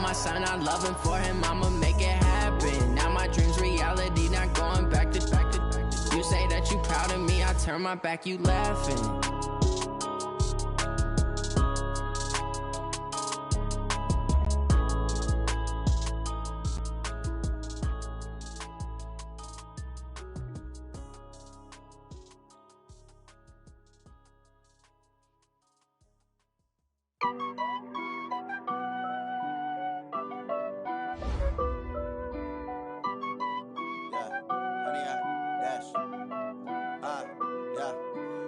my son, I love him for him, I'ma make it happen. Now my dream's reality, not going back to. You say that you proud of me, I turn my back, you laughing.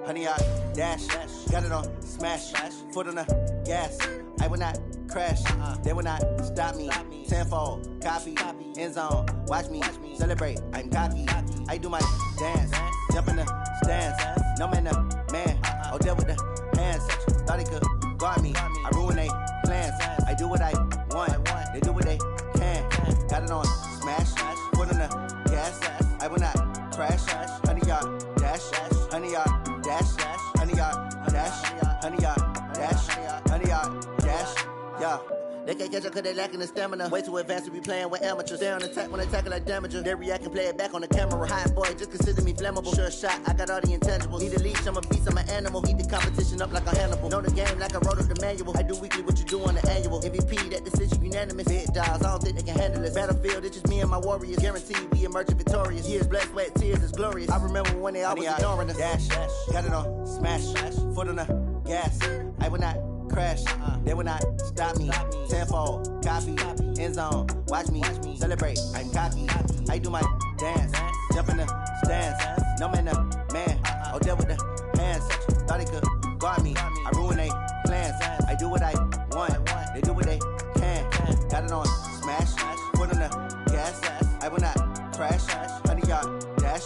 Honey, I dash, got it on smash, foot on the gas. I will not crash, they will not stop me. Tenfold, copy, end zone, watch me celebrate. I'm cocky, I do my dance, jump in the stands. No man, the man, oh, deal with the hands. Thought he could guard me, I ruin they plans. I do what I want, they do what they can. Got it on smash, foot on the gas. I will not crash, honey, y'all dash, honey, y'all dash, honey, y'all dash, honey, y'all dash, honey, y'all dash, yeah. They can't catch up cause they lacking the stamina. Way too advanced to be playing with amateurs. Stay on attack when they tackle like damager. They react and play it back on the camera. Hot boy, just consider me flammable. Sure shot, I got all the intangibles. Need a leash, I'm a beast, I'm an animal. Heat the competition up like a Hannibal. Know the game like I wrote up the manual. I do weekly what you do on the annual. MVP, that decision unanimous. Big dogs, I don't think they can handle it. Battlefield, it's just me and my warriors. Guaranteed we emerging victorious. Years, blood, sweat, tears, it's glorious. I remember when they always ignoring us. Dash, got it on smash, foot on the gas. I will not crash, they will not stop me. Tenfold, copy, end zone, watch me celebrate. I'm cocky, I do my dance, jump in the stands. No man, the man, oh, deal with the hands. Thought he could guard me, I ruin they plans. I do what I want, they do what they can. Got it on smash, foot on the gas. I will not crash, honey, y'all dash,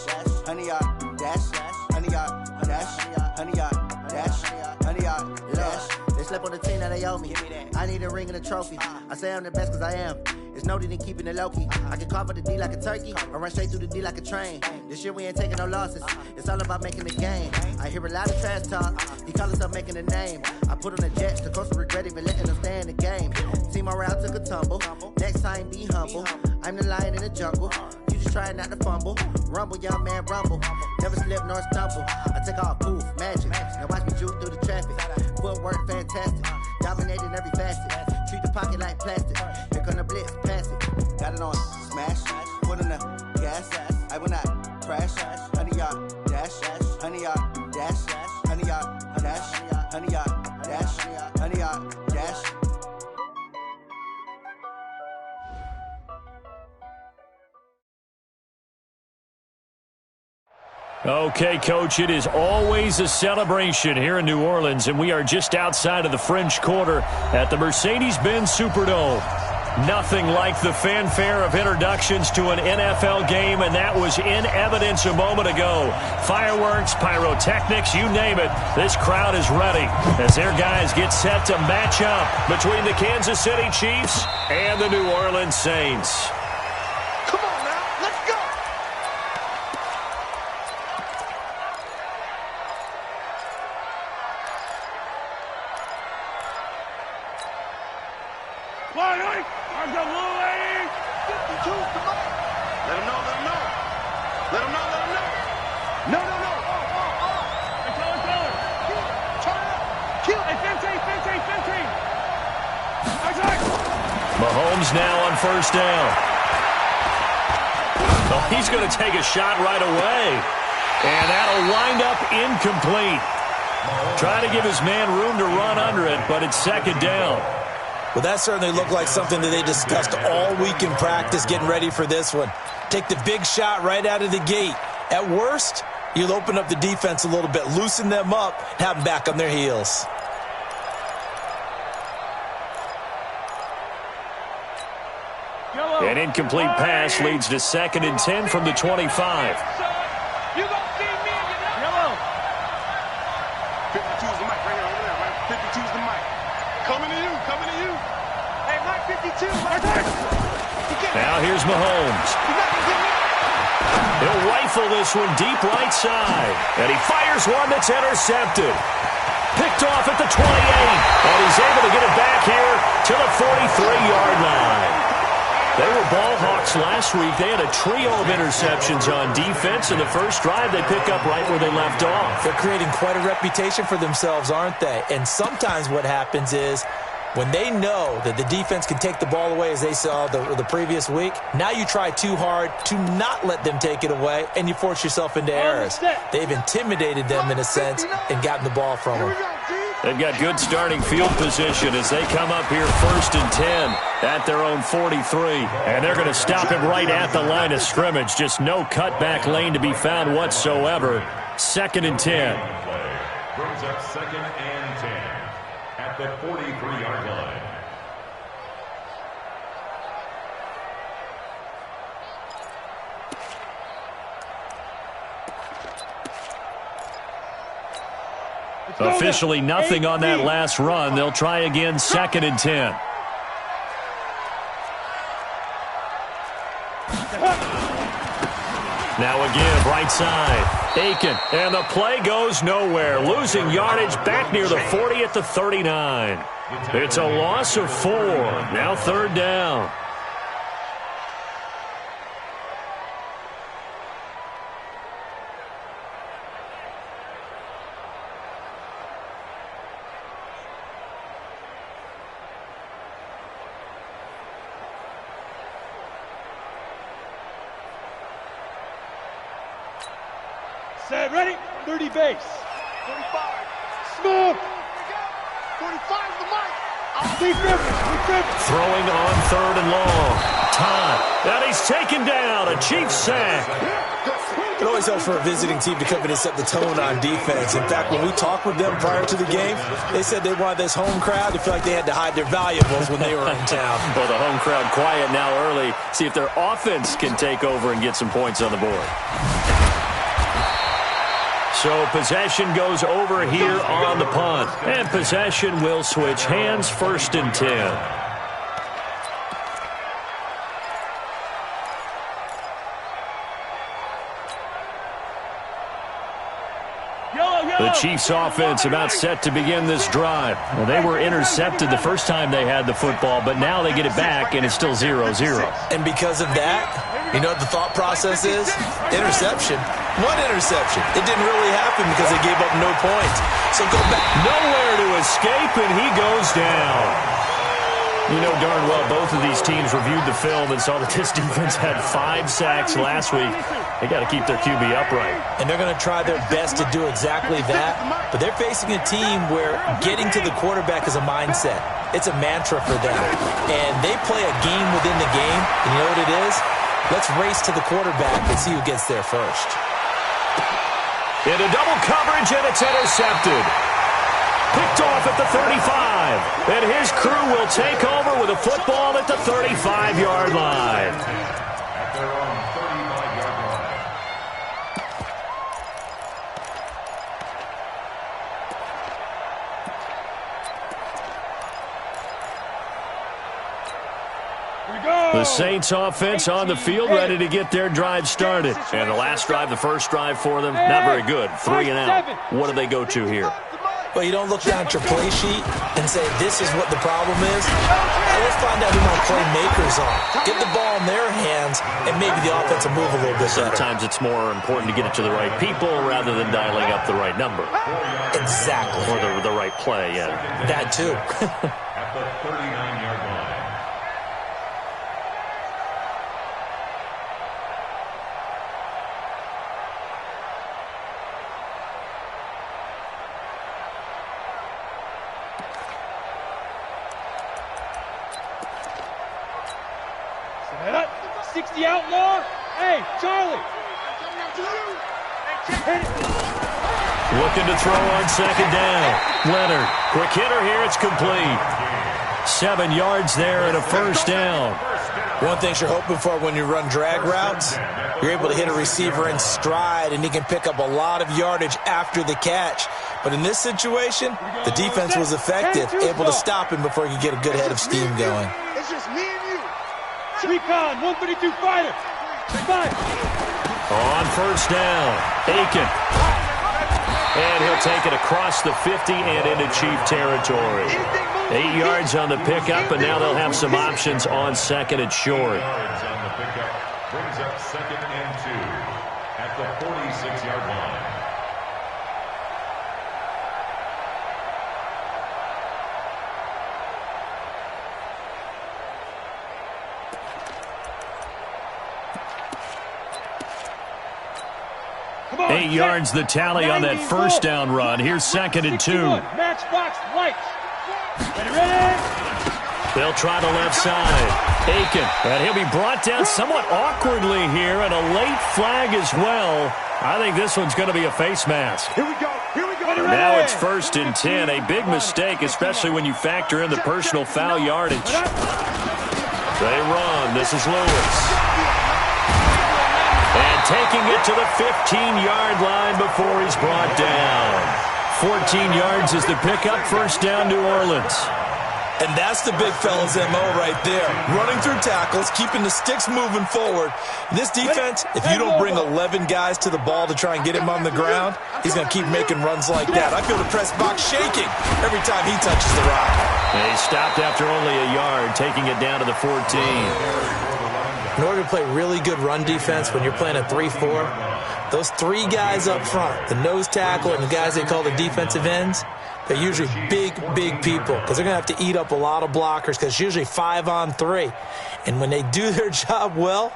honey, y'all dash, honey, y'all dash, honey, y'all dash, honey, y'all dash. They slept on the team that they owe me. I need a ring and a trophy. I say I'm the best cause I am. It's no need in keeping it low-key. I can carve up the D like a turkey or run straight through the D like a train. This year we ain't taking no losses. It's all about making the game. I hear a lot of trash talk. He call himself making a name. I put on the Jets. The coach will regret even letting them stay in the game. Team morale took a tumble. Next time be humble. I'm the lion in the jungle. You just trying not to fumble. Rumble, young man, rumble. Never slip nor stumble. I take off, poof, magic. Now watch me juke through the traffic. Footwork fantastic. Dominating every facet. Treat the pocket like plastic. Here come the blitz, pass it. Got it on smash, foot on the gas. I will not crash. Honey, y'all dash, honey, y'all dash, honey, y'all dash, honey, y'all dash, honey, y'all dash. Okay, Coach, it is always a celebration here in New Orleans, and we are just outside of the French Quarter at the Mercedes-Benz Superdome. Nothing like the fanfare of introductions to an NFL game, and that was in evidence a moment ago. Fireworks, pyrotechnics, you name it. This crowd is ready as their guys get set to match up between the Kansas City Chiefs and the New Orleans Saints. Mahomes now on first down. Oh, he's going to take a shot right away. And that'll wind up incomplete. Try to give his man room to run under it, but it's second down. Well, that certainly looked like something that they discussed all week in practice, getting ready for this one. Take the big shot right out of the gate. At worst, you'll open up the defense a little bit, loosen them up, have them back on their heels. An incomplete pass leads to 2nd and 10 from the 25. You gonna see me, you know? 52's the mic right here, over there, right? 52's the mic. Coming to you, coming to you. Hey, Mike 52, Mike. Now here's Mahomes. He'll rifle this one deep right side. And he fires one that's intercepted. Picked off at the 28. And he's able to get it back here to the 43-yard line. They were ball hawks last week. They had a trio of interceptions on defense. In the first drive, they pick up right where they left off. They're creating quite a reputation for themselves, aren't they? And sometimes what happens is when they know that the defense can take the ball away, as they saw the previous week, now you try too hard to not let them take it away, and you force yourself into errors. They've intimidated them in a sense and gotten the ball from them. They've got good starting field position as they come up here 1st and 10 at their own 43. And they're going to stop him right at the line of scrimmage. Just no cutback lane to be found whatsoever. 2nd and 10. Brings up 2nd and 10 at the 43-yard line. Officially nothing on that last run. They'll try again 2nd and 10. Now again, right side. Aiken, and the play goes nowhere. Losing yardage back near the 40 at the 39. It's a loss of 4. Now 3rd down. Set, ready? 30 base. 45. Smoke. 45 the mic. Throwing on 3rd and long. Todd. And he's taken down. A Chiefs sack. It always helps for a visiting team to come in and set the tone on defense. In fact, when we talked with them prior to the game, they said they wanted this home crowd to feel like they had to hide their valuables when they were in town. Well, the home crowd quiet now early. See if their offense can take over and get some points on the board. So possession goes over here on the punt. And possession will switch hands 1st and 10. The Chiefs offense about set to begin this drive. Well, they were intercepted the first time they had the football, but now they get it back, and it's still 0-0. And because of that, you know what the thought process is? Interception. One interception. It didn't really happen because they gave up no points. So go back. Nowhere to escape, and he goes down. You know darn well both of these teams reviewed the film and saw that this defense had 5 sacks last week. They got to keep their QB upright. And they're going to try their best to do exactly that. But they're facing a team where getting to the quarterback is a mindset. It's a mantra for them. And they play a game within the game. And you know what it is? Let's race to the quarterback and see who gets there first. Into double coverage, and it's intercepted. Picked off at the 35. And his crew will take over with a football at the 35-yard line. At their own 35-yard line. The Saints offense on the field, ready to get their drive started. And the last drive, the first drive for them, not very good. 3 and out. What do they go to here? Well, you don't look down at your play sheet and say, this is what the problem is. Let's find out who my playmakers are. Get the ball in their hands, and maybe the offense will move a little bit better. Sometimes it's more important to get it to the right people rather than dialing up the right number. Exactly. Or the right play, yeah. That, too. At the 39-yard line. Set. 60 outlaw. Hey, Charlie. Looking to throw on 2nd down. Leonard, quick hitter here, it's complete. 7 yards there and a 1st down. One thing you're hoping for when you run drag routes, you're able to hit a receiver in stride, and he can pick up a lot of yardage after the catch. But in this situation, the defense was effective, able to stop him before he could get a good head of steam going. It's just me and you. Recon, 132 fighter. 5. On 1st down, Aiken. And he'll take it across the 50 and into Chief territory. 8 yards on the pickup, and now they'll have some options on second and short. 8 yards on the pickup brings up 2nd and 2 at the 46-yard line. On, 8 yards the tally on that first down run. Here's 2nd and 2. Matchbox lights. Ready? They'll try the left side. Aiken, and he'll be brought down somewhat awkwardly here, and a late flag as well. I think this one's going to be a face mask. Here we go. Here we go. Now it's 1st and 10. A big mistake, especially when you factor in the personal foul yardage. They run. This is Lewis. And taking it to the 15-yard line before he's brought down. 14 yards is the pickup. First down, New Orleans. And that's the big fella's MO right there. Running through tackles, keeping the sticks moving forward. This defense, if you don't bring 11 guys to the ball to try and get him on the ground, he's going to keep making runs like that. I feel the press box shaking every time he touches the rock. And he stopped after only a yard, taking it down to the 14. In order to play really good run defense when you're playing a 3-4, those 3 guys up front, the nose tackle and the guys they call the defensive ends, they're usually big, big people because they're going to have to eat up a lot of blockers because it's usually 5-on-3. And when they do their job well,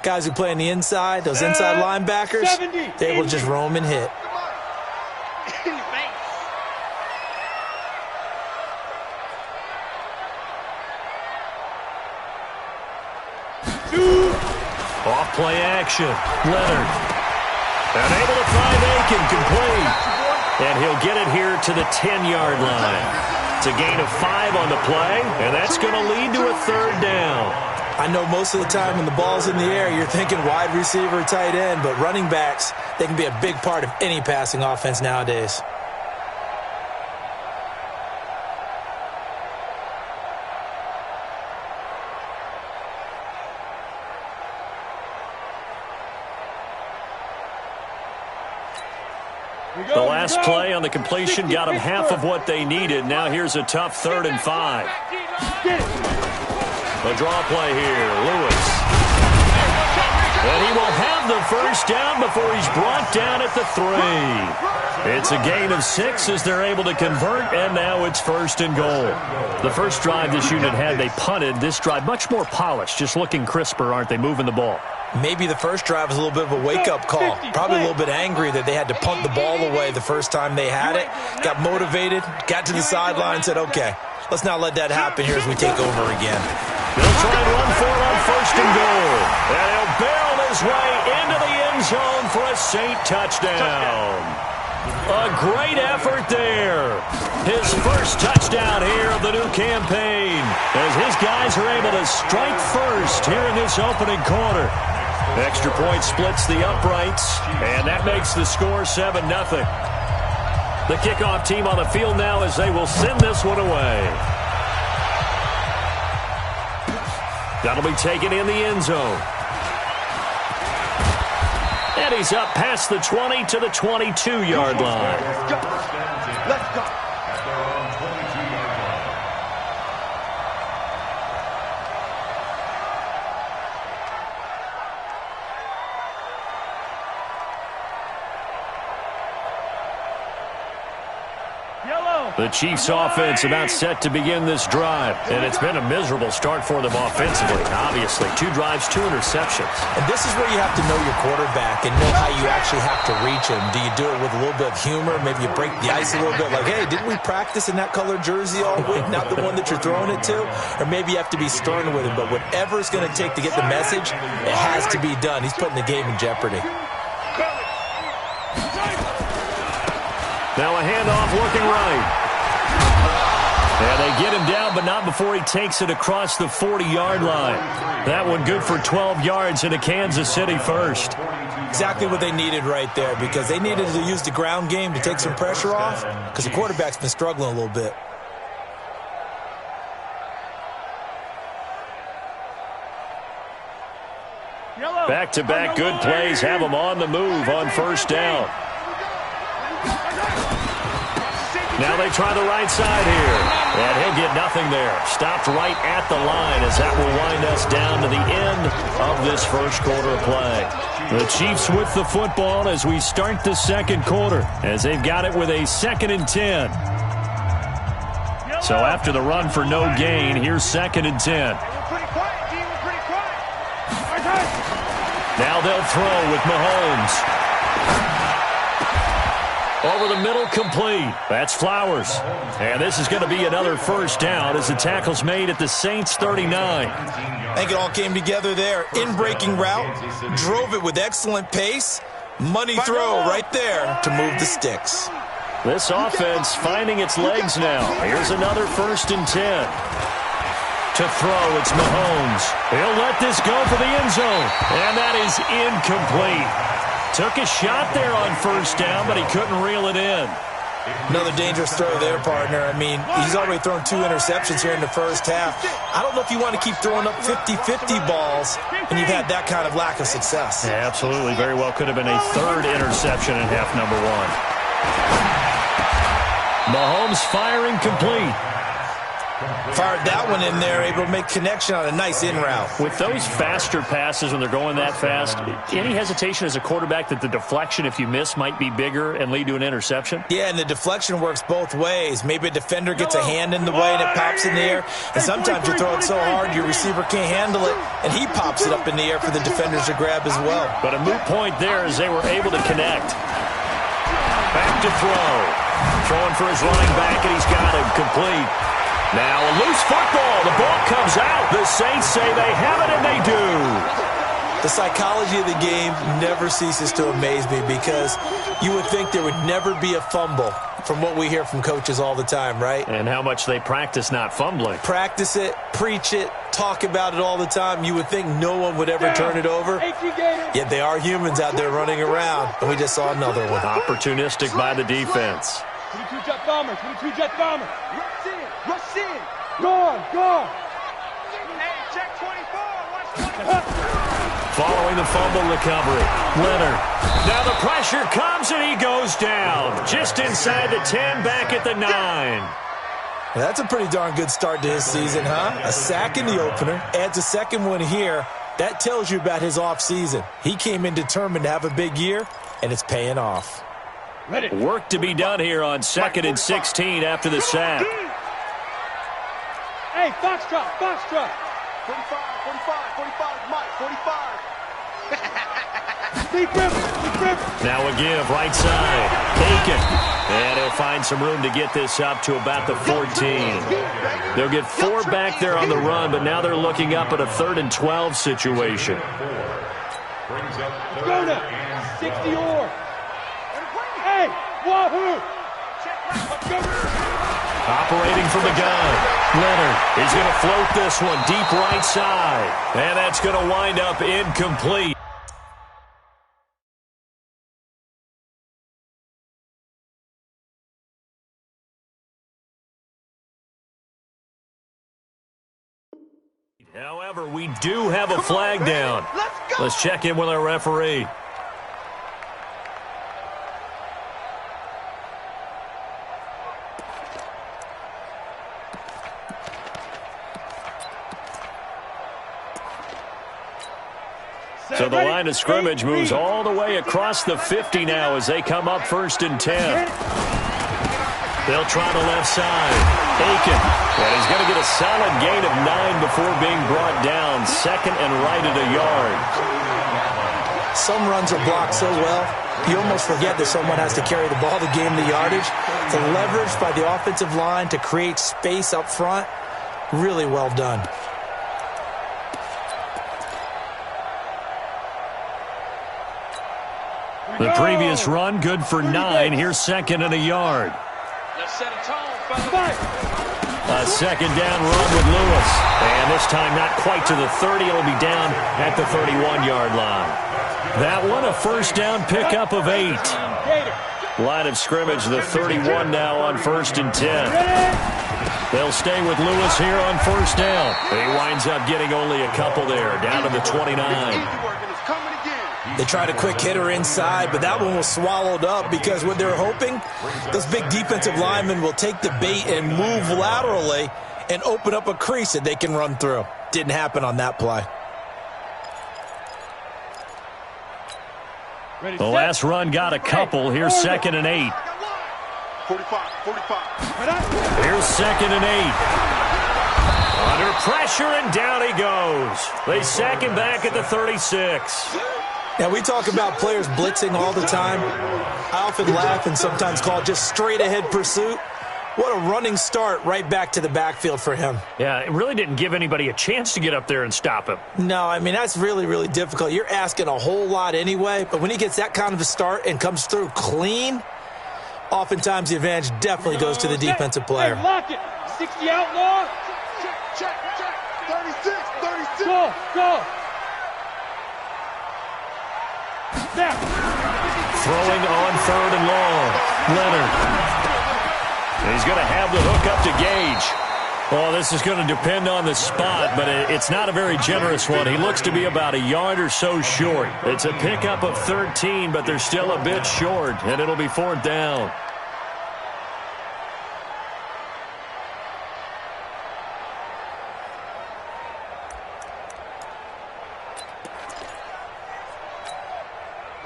guys who play on the inside, those inside linebackers, they're able to just roam and hit. Off play action. Leonard. And able to find Aiken complete. And he'll get it here to the 10-yard line. It's a gain of 5 on the play, and that's going to lead to a 3rd down. I know most of the time when the ball's in the air, you're thinking wide receiver, tight end, but running backs, they can be a big part of any passing offense nowadays. The last play on the completion got them half of what they needed. Now here's a tough 3rd and 5. A draw play here. Lewis. And he will have the first down before he's brought down at the 3. It's a gain of 6 as they're able to convert, and now it's 1st and goal. The first drive this unit had, they punted. This drive, much more polished, just looking crisper, aren't they, moving the ball? Maybe the first drive was a little bit of a wake-up call. Probably a little bit angry that they had to punt the ball away the first time they had it. Got motivated, got to the sideline, said, okay, let's not let that happen here as we take over again. They'll try and run for it on 1st and goal. And he'll barrel his way into the end zone for a Saint touchdown. A great effort there. His first touchdown here of the new campaign as his guys are able to strike first here in this opening quarter. Extra point splits the uprights, and that makes the score 7-0. The kickoff team on the field now as they will send this one away. That'll be taken in the end zone. And he's up past the 20 to the 22-yard line. Let's go. Let's go. At their own 22-yard line. The Chiefs offense about set to begin this drive, and it's been a miserable start for them offensively. Obviously, 2 drives, 2 interceptions. And this is where you have to know your quarterback and know how you actually have to reach him. Do you do it with a little bit of humor? Maybe you break the ice a little bit like, hey, didn't we practice in that colored jersey all week, not the one that you're throwing it to? Or maybe you have to be stern with him, but whatever it's going to take to get the message, it has to be done. He's putting the game in jeopardy. Now a handoff looking right. And they get him down, but not before he takes it across the 40-yard line. That one good for 12 yards into Kansas City first. Exactly what they needed right there because they needed to use the ground game to take some pressure off because the quarterback's been struggling a little bit. Back-to-back good plays have them on the move on first down. Now they try the right side here. And he'll get nothing there. Stopped right at the line as that will wind us down to the end of this first quarter of play. The Chiefs with the football as we start the second quarter, as they've got it with a 2nd and 10. So after the run for no gain, here's 2nd and 10. Now they'll throw with Mahomes. Over the middle, complete. That's Flowers. And this is going to be another first down as the tackle's made at the Saints' 39. I think it all came together there. In-breaking route, drove it with excellent pace. Money throw right there to move the sticks. This offense finding its legs now. Here's another 1st and 10. To throw, it's Mahomes. He'll let this go for the end zone. And that is incomplete. Took a shot there on first down, but he couldn't reel it in. Another dangerous throw there, partner. I mean, he's already thrown 2 interceptions here in the first half. I don't know if you want to keep throwing up 50-50 balls, and you've had that kind of lack of success. Yeah, absolutely. Very well could have been a 3rd interception in half number 1. Mahomes firing complete. Fired that one in there, able to make connection on a nice in route. With those faster passes when they're going that fast, any hesitation as a quarterback that the deflection, if you miss, might be bigger and lead to an interception? Yeah, and the deflection works both ways. Maybe a defender gets a hand in the way and it pops in the air. And sometimes you throw it so hard your receiver can't handle it, and he pops it up in the air for the defenders to grab as well. But a moot point there as they were able to connect. Back to throw. Throwing for his running back, and he's got him complete. Now a loose football. The ball comes out. The Saints say they have it, and they do. The psychology of the game never ceases to amaze me because you would think there would never be a fumble from what we hear from coaches all the time, right? And how much they practice not fumbling. Practice it, preach it, talk about it all the time. You would think no one would ever turn it over. Yet they are humans out there running around, and we just saw another one. Opportunistic by the defense. 22 jet bomber, 22 jet bomber. Rush in. Gone. Hey, check 24. Watch 24. Following the fumble recovery, Leonard. Now the pressure comes and he goes down. Just inside the 10, back at the 9. That's a pretty darn good start to his season, huh? A sack in the opener, adds a second one here. That tells you about his offseason. He came in determined to have a big year, and it's paying off. Work to be done here on 2nd and 16 after the sack. Hey, Foxtrot. 45, Mike, 45. Deep river. Now a give, right side. Aiken. And he'll find some room to get this up to about the 14. They'll get 4 back there on the run, but now they're looking up at a 3rd and 12 situation. Go now. 60 or. Hey, wahoo. Operating from the gun. Leonard is going to float this one deep right side. And that's going to wind up incomplete. However, we do have a flag down. Let's check in with our referee. So the line of scrimmage moves all the way across the 50 now as they come up 1st and 10. They'll try the left side. Aiken. And he's going to get a solid gain of 9 before being brought down. 2nd and right at a yard. Some runs are blocked so well, you almost forget that someone has to carry the ball to gain the yardage. The leverage by the offensive line to create space up front, really well done. The previous run, good for 9. Here's 2nd and a yard. Let's set a tone. A 2nd down run with Lewis. And this time not quite to the 30. It'll be down at the 31-yard line. That one, a 1st down pickup of 8. Line of scrimmage, the 31 now on 1st and 10. They'll stay with Lewis here on 1st down. He winds up getting only a couple there, down to the 29. They tried a quick hitter inside, but that one was swallowed up because what they're hoping, those big defensive linemen will take the bait and move laterally and open up a crease that they can run through. Didn't happen on that play. The last run got a couple. Here's 2nd and 8. 45. Here's 2nd and 8. Under pressure, and down he goes. They sack him back at the 36. Now, we talk about players blitzing all the time. I often laugh and sometimes call it just straight-ahead pursuit. What a running start right back to the backfield for him. Yeah, it really didn't give anybody a chance to get up there and stop him. No, I mean, that's really, really difficult. You're asking a whole lot anyway, but when he gets that kind of a start and comes through clean, oftentimes the advantage definitely goes to the defensive player. Hey, lock it. 60 outlaw. Check. 36. Go. Now. Throwing on 3rd and long. Leonard. And he's going to have the hook up to Gage. Well, this is going to depend on the spot, but it's not a very generous one. He looks to be about a yard or so short. It's a pickup of 13, but they're still a bit short, and it'll be 4th down.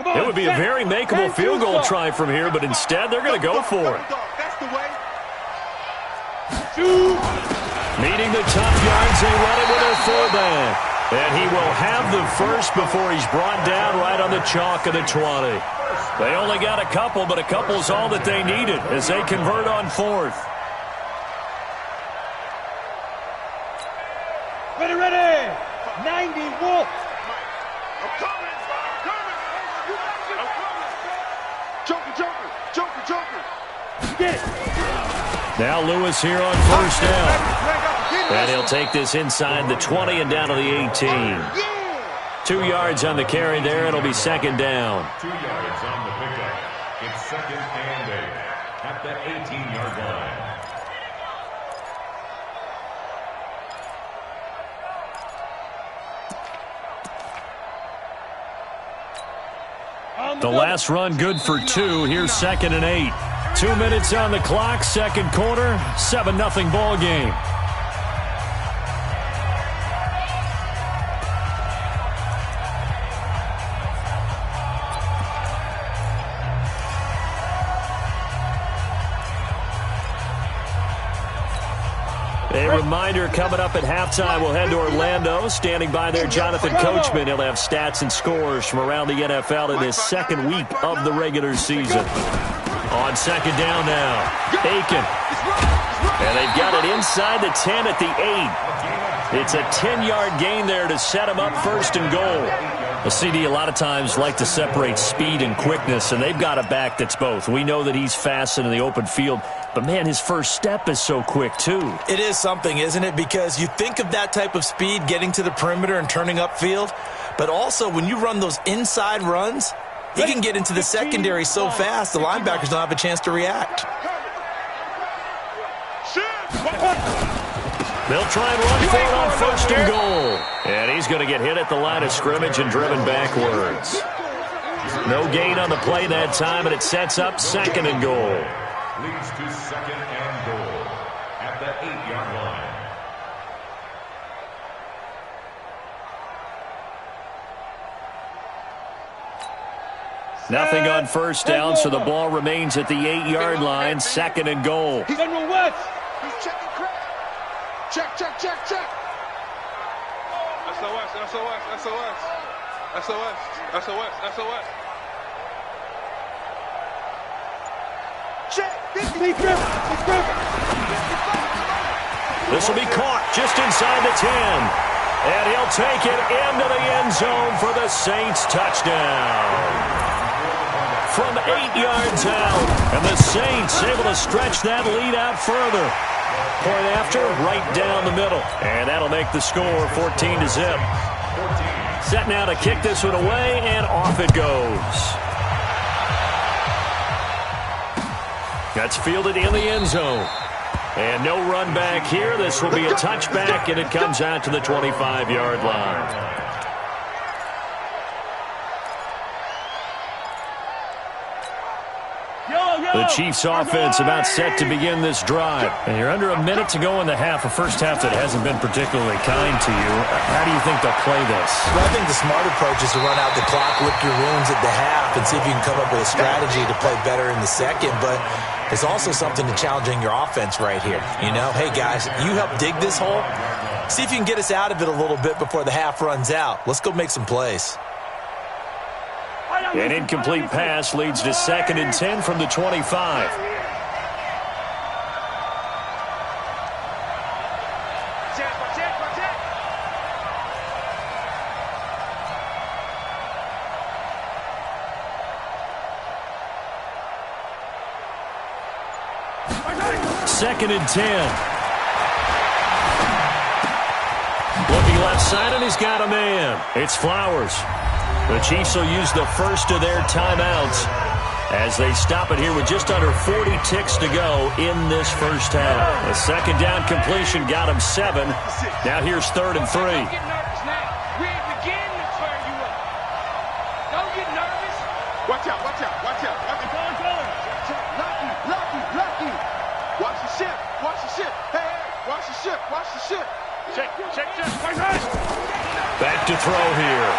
It would be a very makeable field goal try from here, but instead they're going to go for it. That's the way. Meeting the tough yards, they run it with their fullback. And he will have the first before he's brought down right on the chalk of the 20. They only got a couple, but a couple is all that they needed as they convert on 4th. Ready. 90 Wolf. I'm coming. Joker. Get it. Now Lewis here on 1st down. And he'll take this inside the 20 and down to the 18. 2 yards on the carry there. It'll be 2nd down. 2 yards on the pickup. It's 2nd and 8 at the 18-yard line. The last run good for 2. Here's 2nd and 8. 2 minutes on the clock, 2nd quarter, 7-0 ball game. A reminder, coming up at halftime, we'll head to Orlando. Standing by there, Jonathan Coachman. He'll have stats and scores from around the NFL in his 2nd week of the regular season. On 2nd down now, Aiken. And they've got it inside the 10 at the 8. It's a 10-yard gain there to set him up 1st and goal. The CD a lot of times like to separate speed and quickness, and they've got a back that's both. We know that he's fast in the open field, but, man, his first step is so quick, too. It is something, isn't it? Because you think of that type of speed getting to the perimeter and turning upfield, but also when you run those inside runs, he can get into the secondary so fast the linebackers don't have a chance to react. They'll try and run for it on 1st and goal. And he's going to get hit at the line of scrimmage and driven backwards. No gain on the play that time, and it sets up 2nd and goal. Leads to 2nd and goal at the 8-yard line. Nothing on 1st down, so the ball remains at the 8-yard line, 2nd and goal. General West. He's checking crack. Check. SOS. Check. This will be caught just inside the 10. And he'll take it into the end zone for the Saints touchdown. From 8 yards out. And the Saints able to stretch that lead out further. Point after, right down the middle. And that'll make the score 14-0. Set now to kick this one away, and off it goes. That's fielded in the end zone. And no run back here. This will be a touchback, and it comes out to the 25-yard line. The Chiefs offense about set to begin this drive. And you're under a minute to go in the half, a first half that hasn't been particularly kind to you. How do you think they'll play this? Well, I think the smart approach is to run out the clock, lick your wounds at the half, and see if you can come up with a strategy to play better in the second. But there's also something to challenging your offense right here. You know, hey, guys, you help dig this hole. See if you can get us out of it a little bit before the half runs out. Let's go make some plays. An incomplete pass leads to 2nd and 10 from the 25. Second and 10. Looking left side, and he's got a man. It's Flowers. The Chiefs will use the first of their timeouts as they stop it here with just under 40 ticks to go in this first half. A second down completion got him 7. Now here's 3rd and 3. Don't get nervous now. We ain't beginning to turn you up. Don't get nervous. Watch out, watch out, watch out. Lucky. Watch the ship, watch the ship. Hey, watch the ship, watch the ship. Check. Back to throw here.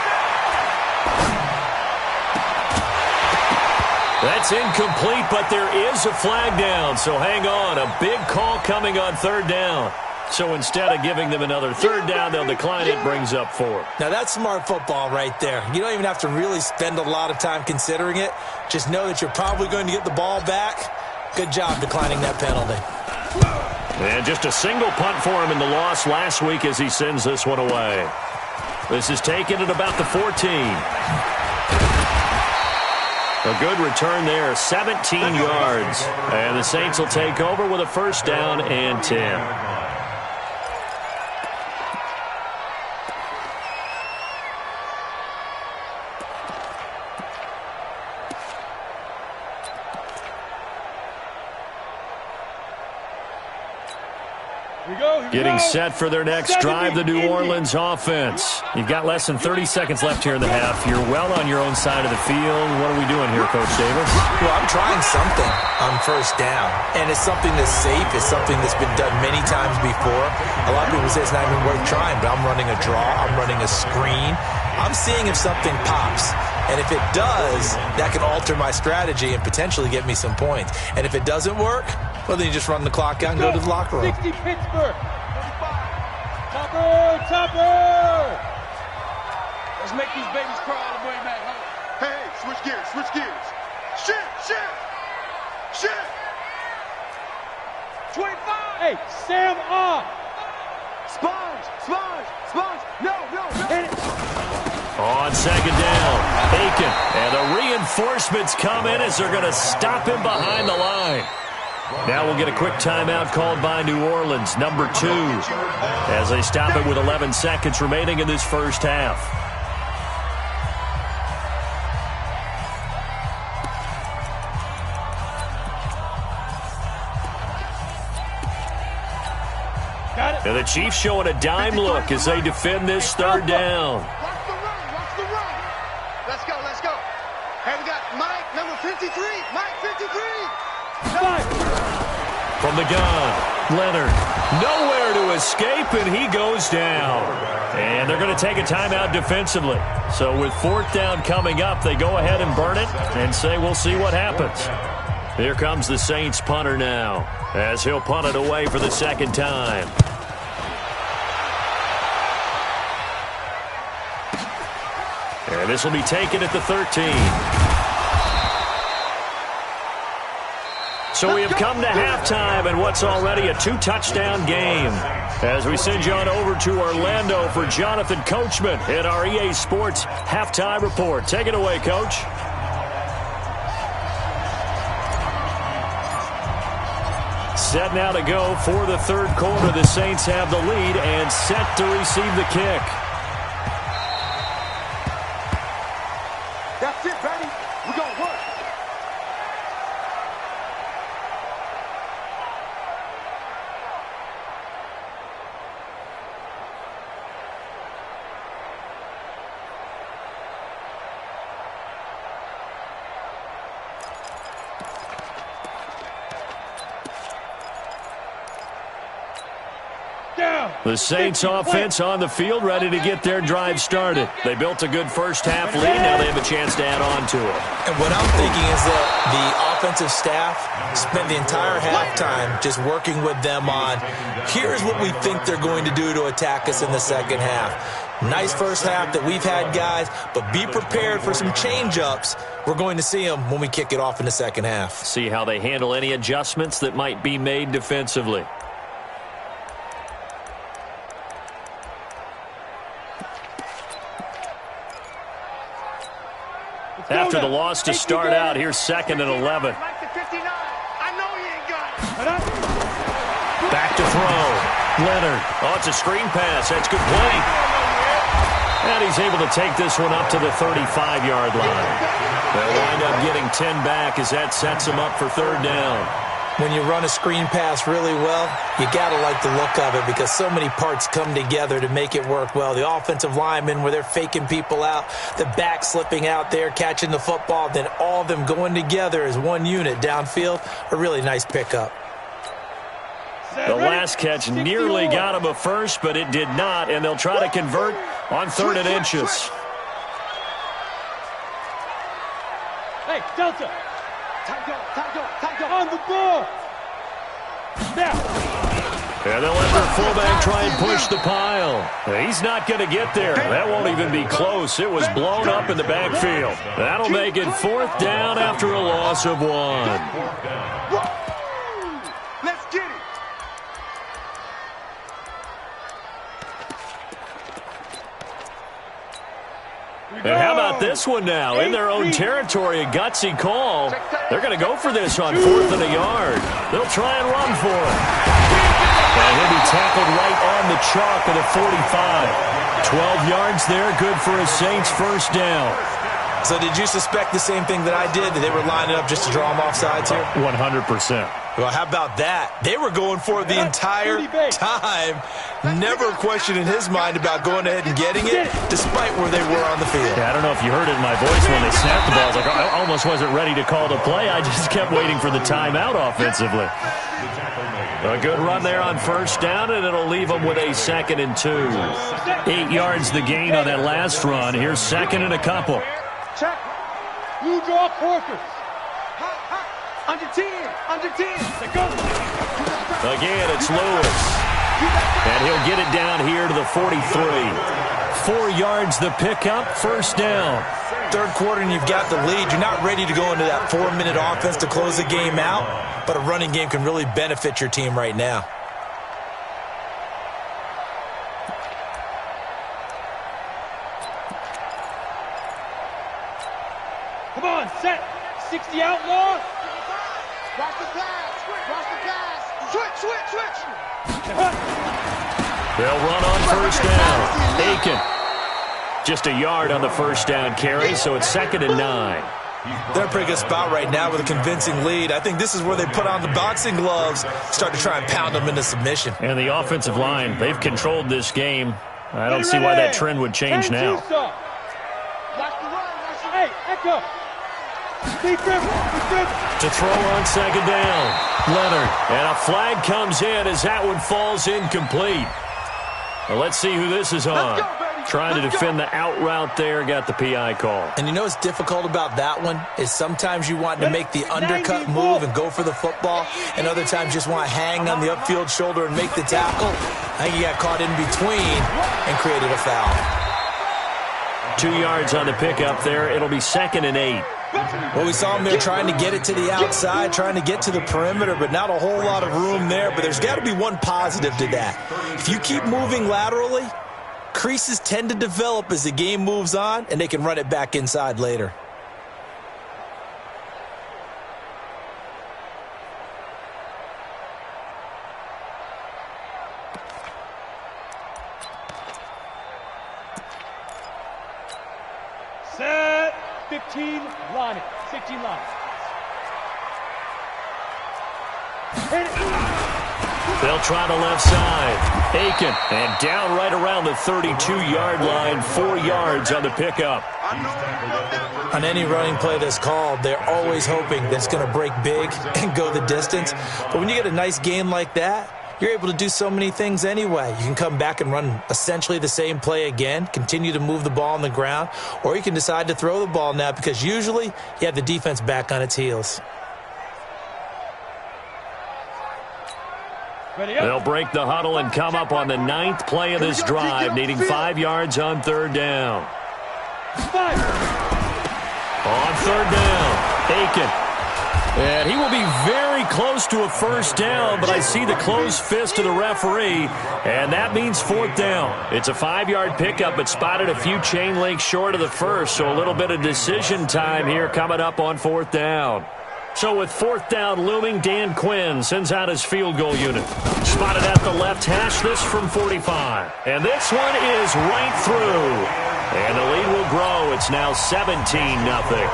That's incomplete, but there is a flag down, so hang on. A big call coming on 3rd down. So instead of giving them another 3rd down, they'll decline it, brings up 4. Now, that's smart football right there. You don't even have to really spend a lot of time considering it. Just know that you're probably going to get the ball back. Good job declining that penalty. And just a single punt for him in the loss last week as he sends this one away. This is taken at about the 14. A good return there, 17 yards. And the Saints will take over with a 1st down and 10. Getting set for their next drive, the New Orleans offense. You've got less than 30 seconds left here in the half. You're well on your own side of the field. What are we doing here, Coach Davis? Well, I'm trying something on 1st down, and it's something that's safe. It's something that's been done many times before. A lot of people say it's not even worth trying, but I'm running a draw. I'm running a screen. I'm seeing if something pops. And if it does, that can alter my strategy and potentially get me some points. And if it doesn't work, well, then you just run the clock out and go to the locker room. 60 Pittsburgh. Topper. Let's make these babies crawl all the way back home. Hey, switch gears. Shit. 25. Hey, Sam off. Sponge. No. Hit it. On 2nd down, Aiken. And the reinforcements come in as they're going to stop him behind the line. Now we'll get a quick timeout called by New Orleans, number 2, as they stop it with 11 seconds remaining in this first half. And the Chiefs showing a dime look as they defend this 3rd down. Watch the run. Let's go. Hey, we got Mike, number 53. Mike, 53. From the gun, Leonard, nowhere to escape, and he goes down. And they're going to take a timeout defensively. So with 4th down coming up, they go ahead and burn it and say we'll see what happens. Here comes the Saints punter now as he'll punt it away for the 2nd time. And this will be taken at the 13. So we have come to halftime and what's already a 2-touchdown game. As we send you on over to Orlando for Jonathan Coachman in our EA Sports Halftime Report. Take it away, Coach. Set now to go for the 3rd quarter. The Saints have the lead and set to receive the kick. That's it, baby. We're going to work. The Saints offense on the field, ready to get their drive started. They built a good first-half lead. Now they have a chance to add on to it. And what I'm thinking is that the offensive staff spent the entire halftime just working with them on, here's what we think they're going to do to attack us in the second half. Nice first half that we've had, guys, but be prepared for some change-ups. We're going to see them when we kick it off in the second half. See how they handle any adjustments that might be made defensively. After the loss to start out, here's 2nd and 11. Back to throw. Leonard. Oh, it's a screen pass. That's good play. And he's able to take this one up to the 35-yard line. They'll wind up getting 10 back as that sets them up for 3rd down. When you run a screen pass really well, you got to like the look of it because so many parts come together to make it work well. The offensive linemen, where they're faking people out, the back slipping out there, catching the football, then all of them going together as one unit downfield, a really nice pickup. The last catch nearly got him a first, but it did not, and they'll try to convert on 3rd and inches. Hey, Delta. On the ball. Now. And they'll let their fullback try and push the pile. He's not going to get there. That won't even be close. It was blown up in the backfield. That'll make it 4th down after a loss of 1. Let's get it. And how about this one now? In their own territory, a gutsy call. They're going to go for this on 4th and a yard. They'll try and run for it. And he'll be tackled right on the chalk of the 45. 12 yards there, good for a Saints first down. So did you suspect the same thing that I did, that they were lining up just to draw them off sides here? 100%. Well, how about that? They were going for it the entire time. Never a question in his mind about going ahead and getting it, despite where they were on the field. Yeah, I don't know if you heard it in my voice when they snapped the ball. I was like, I almost wasn't ready to call the play. I just kept waiting for the timeout offensively. A good run there on 1st down, and it'll leave them with a 2nd and 2. 8 yards the gain on that last run. Here's 2nd and a couple. Check. Blue draw quarters. Under 10. Under 10. Let go. Again, it's Lewis. And he'll get it down here to the 43. 4 yards the pickup, 1st down. 3rd quarter and you've got the lead. You're not ready to go into that 4-minute offense to close the game out, but a running game can really benefit your team right now. Come on, set. 60 outlaw. Watch the pass. Watch the pass. Switch. They'll run on 1st down. Aiken. Just a yard on the 1st down carry, so it's 2nd and 9. They're in a pretty good spot right now with a convincing lead. I think this is where they put on the boxing gloves, start to try and pound them into submission. And the offensive line, they've controlled this game. I don't see why that trend would change now. Hey, echo. To throw on 2nd down. Leonard. And a flag comes in as that one falls incomplete. Well, let's see who this is on. Trying to defend the out route there, got the PI call. And you know what's difficult about that one is sometimes you want to make the undercut move and go for the football, and other times just want to hang on the upfield shoulder and make the tackle. I think he got caught in between and created a foul. 2 yards on the pickup there. It'll be 2nd and 8. Well, we saw him there trying to get it to the outside, trying to get to the perimeter, but not a whole lot of room there. But there's got to be one positive to that. If you keep moving laterally, creases tend to develop as the game moves on, and they can run it back inside later. Set. 15 line it. 16 line. They'll try to left side. Aiken. And down right around the 32-yard line. 4 yards on the pickup. On any running play that's called, they're always hoping that it's going to break big and go the distance. But when you get a nice gain like that, you're able to do so many things anyway. You can come back and run essentially the same play again, continue to move the ball on the ground, or you can decide to throw the ball now because usually you have the defense back on its heels. They'll break the huddle and come up on the 9th play of this drive, needing 5 yards on 3rd down. On 3rd down, Aiken. And he will be very close to a 1st down, but I see the closed fist of the referee, and that means 4th down. It's a 5-yard pickup, but spotted a few chain links short of the 1st, so a little bit of decision time here coming up on 4th down. So with 4th down looming, Dan Quinn sends out his field goal unit. Spotted at the left hash, this from 45. And this one is right through. And the lead will grow. It's now 17-0.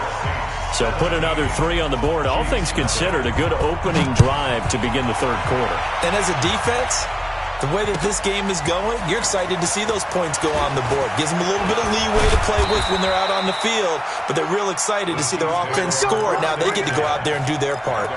So put another 3 on the board. All things considered, a good opening drive to begin the 3rd quarter. And as a defense, the way that this game is going, you're excited to see those points go on the board. Gives them a little bit of leeway to play with when they're out on the field, but they're real excited to see their offense score. Now they get to go out there and do their part.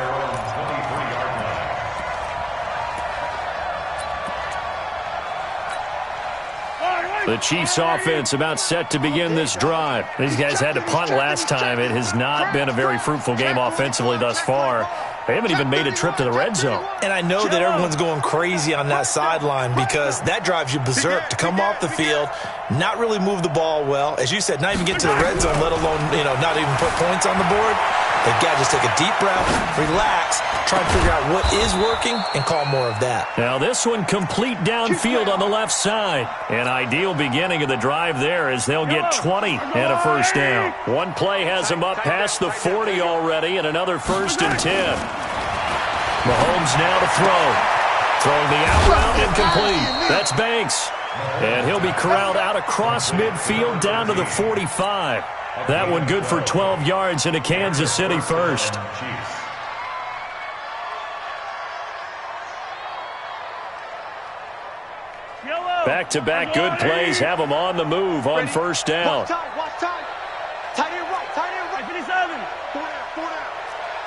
The Chiefs' offense about set to begin this drive. These guys had to punt last time. It has not been a very fruitful game offensively thus far. They haven't even made a trip to the red zone. And I know that everyone's going crazy on that sideline because that drives you berserk to come off the field, not really move the ball well. As you said, not even get to the red zone, let alone, not even put points on the board. They've got to just take a deep breath, relax, try and figure out what is working, and call more of that. Now this one complete downfield on the left side. An ideal beginning of the drive there as they'll get 20 and a 1st down. One play has them up past the 40 already and another 1st and 10. Mahomes now to throw. Throwing the out route incomplete. That's Banks. And he'll be corralled out across midfield down to the 45. That one good for 12 yards and a Kansas City 1st. Back-to-back good plays have them on the move on 1st down. Tight end right. 57. 4 down.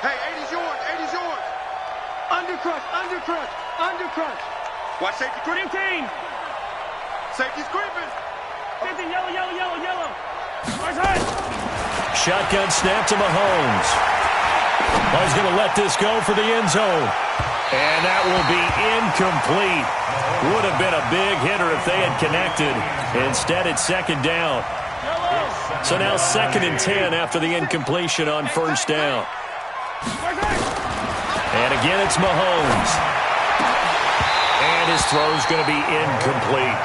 Hey, 80's yours. Undercrush. Watch safety creeping. Safety's creeping. 50, yellow. Shotgun snap to Mahomes. He's going to let this go for the end zone. And that will be incomplete. Would have been a big hitter if they had connected. Instead, it's 2nd down. So now 2nd and 10 after the incompletion on 1st down. And again, it's Mahomes. And his throw's going to be incomplete.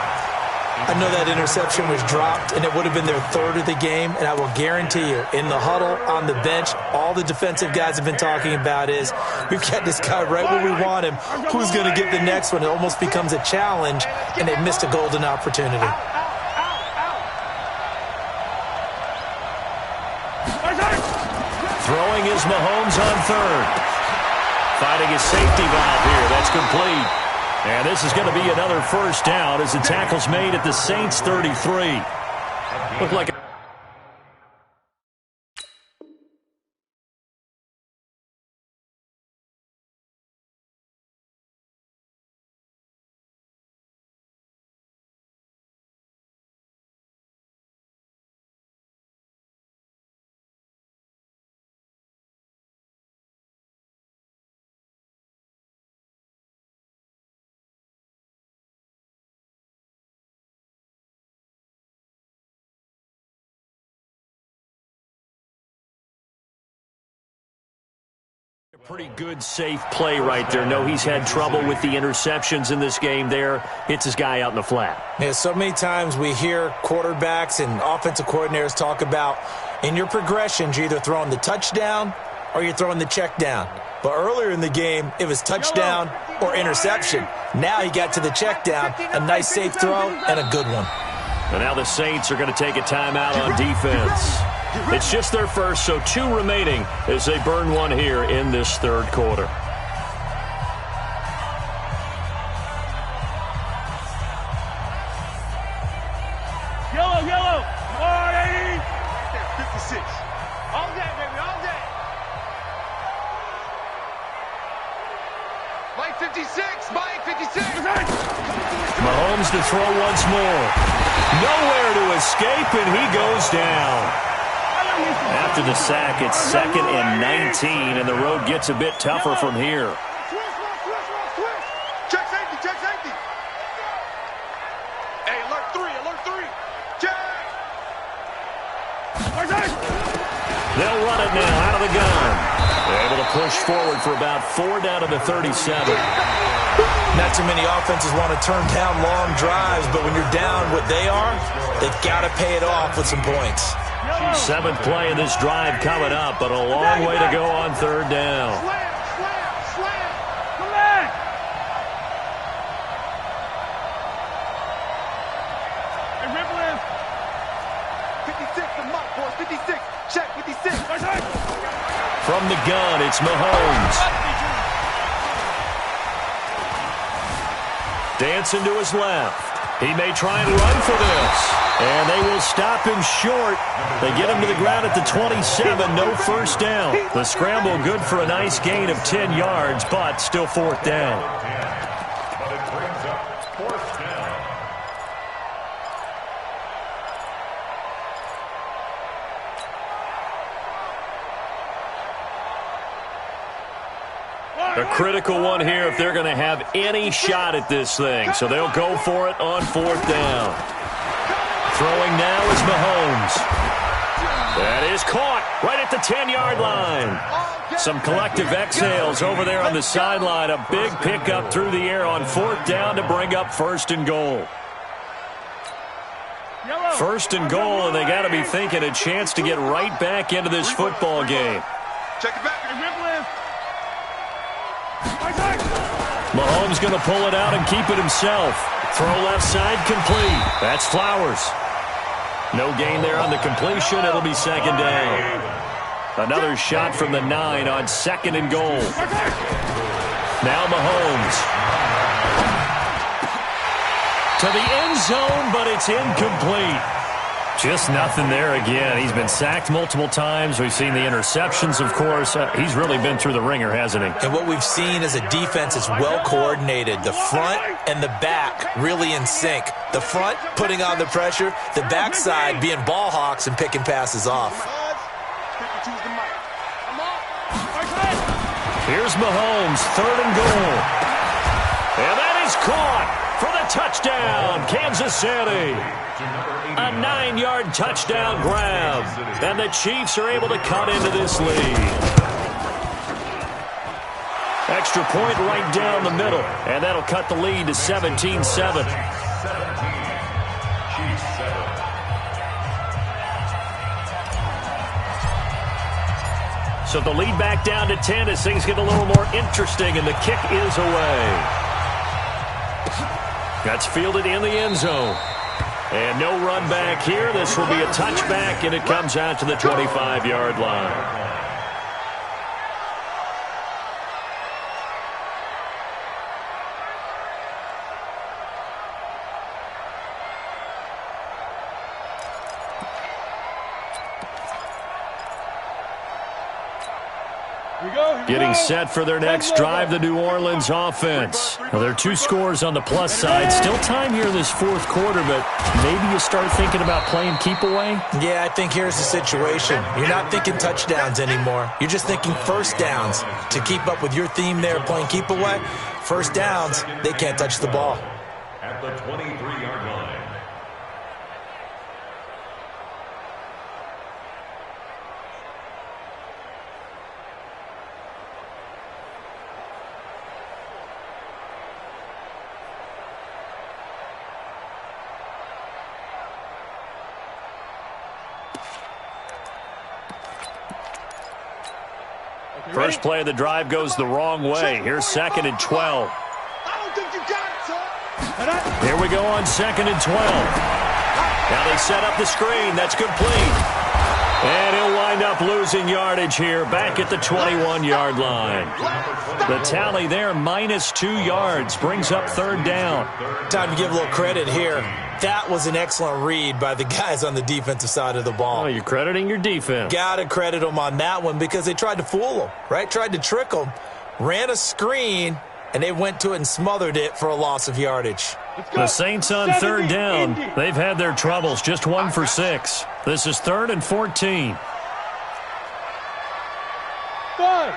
I know that interception was dropped, and it would have been their 3rd of the game, and I will guarantee you, in the huddle, on the bench, all the defensive guys have been talking about is, we've got this guy right where we want him. Who's going to get the next one? It almost becomes a challenge, and they missed a golden opportunity. Throwing is Mahomes on 3rd. Fighting a safety valve here. That's complete. And this is going to be another 1st down as the tackle's made at the Saints' 33. Looked like a pretty good, safe play right there. No, he's had trouble with the interceptions in this game there. Hits his guy out in the flat. Yeah, so many times we hear quarterbacks and offensive coordinators talk about in your progressions, you're either throwing the touchdown or you're throwing the check down. But earlier in the game, it was touchdown or interception. Now he got to the check down, a nice safe throw, and a good one. And now the Saints are going to take a timeout on defense. It's just their 1st, so 2 remaining as they burn one here in this 3rd quarter. Yellow. 56. All day, baby, all day. Lights 56, Mike 56. Mahomes to throw once more. Nowhere to escape, and he goes down. After the sack, it's 2nd and 19, and the road gets a bit tougher from here. Check safety, check safety. Hey, alert 3, alert 3. Check. They'll run it now out of the gun. They're able to push forward for about 4 down to the 37. Not too many offenses want to turn down long drives, but when you're down what they are, they've got to pay it off with some points. 7th play of this drive coming up, but a long way to go on 3rd down. From the gun, it's Mahomes. Dancing to his left. He may try and run for this. And they will stop him short. They get him to the ground at the 27. No first down. The scramble good for a nice gain of 10 yards, but still 4th down. But it brings up 4th down. A critical one here if they're going to have any shot at this thing. So they'll go for it on 4th down. Throwing now is Mahomes. That is caught right at the 10-yard line. Some collective exhales over there on the sideline. A big pickup through the air on 4th down to bring up 1st and goal. 1st and goal, and they got to be thinking a chance to get right back into this football game. Check it back. Mahomes going to pull it out and keep it himself. Throw left side complete. That's Flowers. No gain there on the completion. It'll be 2nd down. Another shot from the 9 on 2nd and goal. Now Mahomes. To the end zone, but it's incomplete. Just nothing there again. He's been sacked multiple times. We've seen the interceptions, of course. He's really been through the ringer, hasn't he? And what we've seen is a defense that's well coordinated. The front and the back really in sync. The front putting on the pressure. The backside being ball hawks and picking passes off. Here's Mahomes, 3rd and goal. And that is caught for the touchdown, Kansas City. A 9-yard touchdown grab. And the Chiefs are able to cut into this lead. Extra point right down the middle. And that'll cut the lead to 17-7. So the lead back down to 10 as things get a little more interesting, and the kick is away. That's fielded in the end zone. And no run back here. This will be a touchback, and it comes out to the 25-yard line. Getting set for their next drive, the New Orleans offense. Well, there are 2 scores on the plus side. Still time here in this 4th quarter, but maybe you start thinking about playing keep away? Yeah, I think here's the situation. You're not thinking touchdowns anymore. You're just thinking first downs. To keep up with your theme there, playing keep away, first downs, they can't touch the ball. At the 23-yard line. First play of the drive goes the wrong way. Here's 2nd and 12. Here we go on 2nd and 12. Now they set up the screen. That's complete. And he'll wind up losing yardage here back at the 21-yard line. The tally there, -2 yards, brings up 3rd down. Time to give a little credit here. That was an excellent read by the guys on the defensive side of the ball. Oh, you're crediting your defense. Got to credit them on that one because they tried to fool them, right? Tried to trick them, ran a screen, and they went to it and smothered it for a loss of yardage. The Saints on third down. They've had their troubles, just 1 for 6. This is 3rd and 14. 5. 45.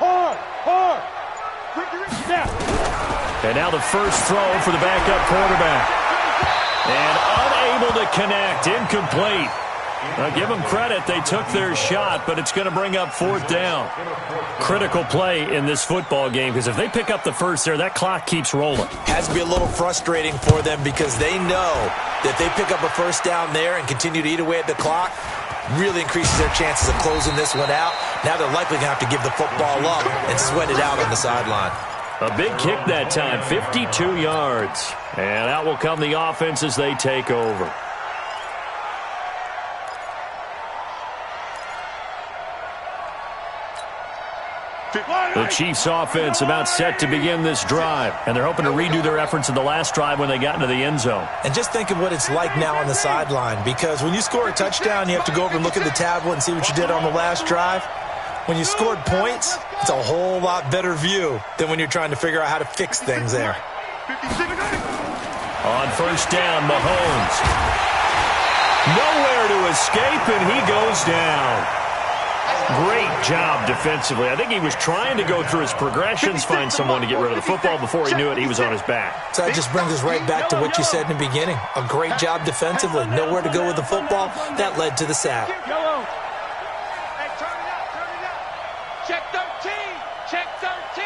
Hard. And now the first throw for the backup quarterback. And unable to connect, incomplete. Now give them credit, they took their shot, but it's going to bring up 4th down. Critical play in this football game, because if they pick up the first there, that clock keeps rolling. Has to be a little frustrating for them because they know that they pick up a first down there and continue to eat away at the clock, really increases their chances of closing this one out. Now they're likely going to have to give the football up and sweat it out on the sideline. A big kick that time, 52 yards. And out will come the offense as they take over. The Chiefs offense about set to begin this drive, and they're hoping to redo their efforts in the last drive when they got into the end zone. And just think of what it's like now on the sideline, because when you score a touchdown, you have to go over and look at the tablet and see what you did on the last drive. When you scored points, it's a whole lot better view than when you're trying to figure out how to fix things there. On first down, Mahomes. Nowhere to escape, and he goes down. Great job defensively. I think he was trying to go through his progressions, find someone to get rid of the football. Before he knew it, he was on his back. So that just brings us right back to what you said in the beginning. A great job defensively. Nowhere to go with the football. That led to the sack. Hey, turn it up. Check 13. Check 13.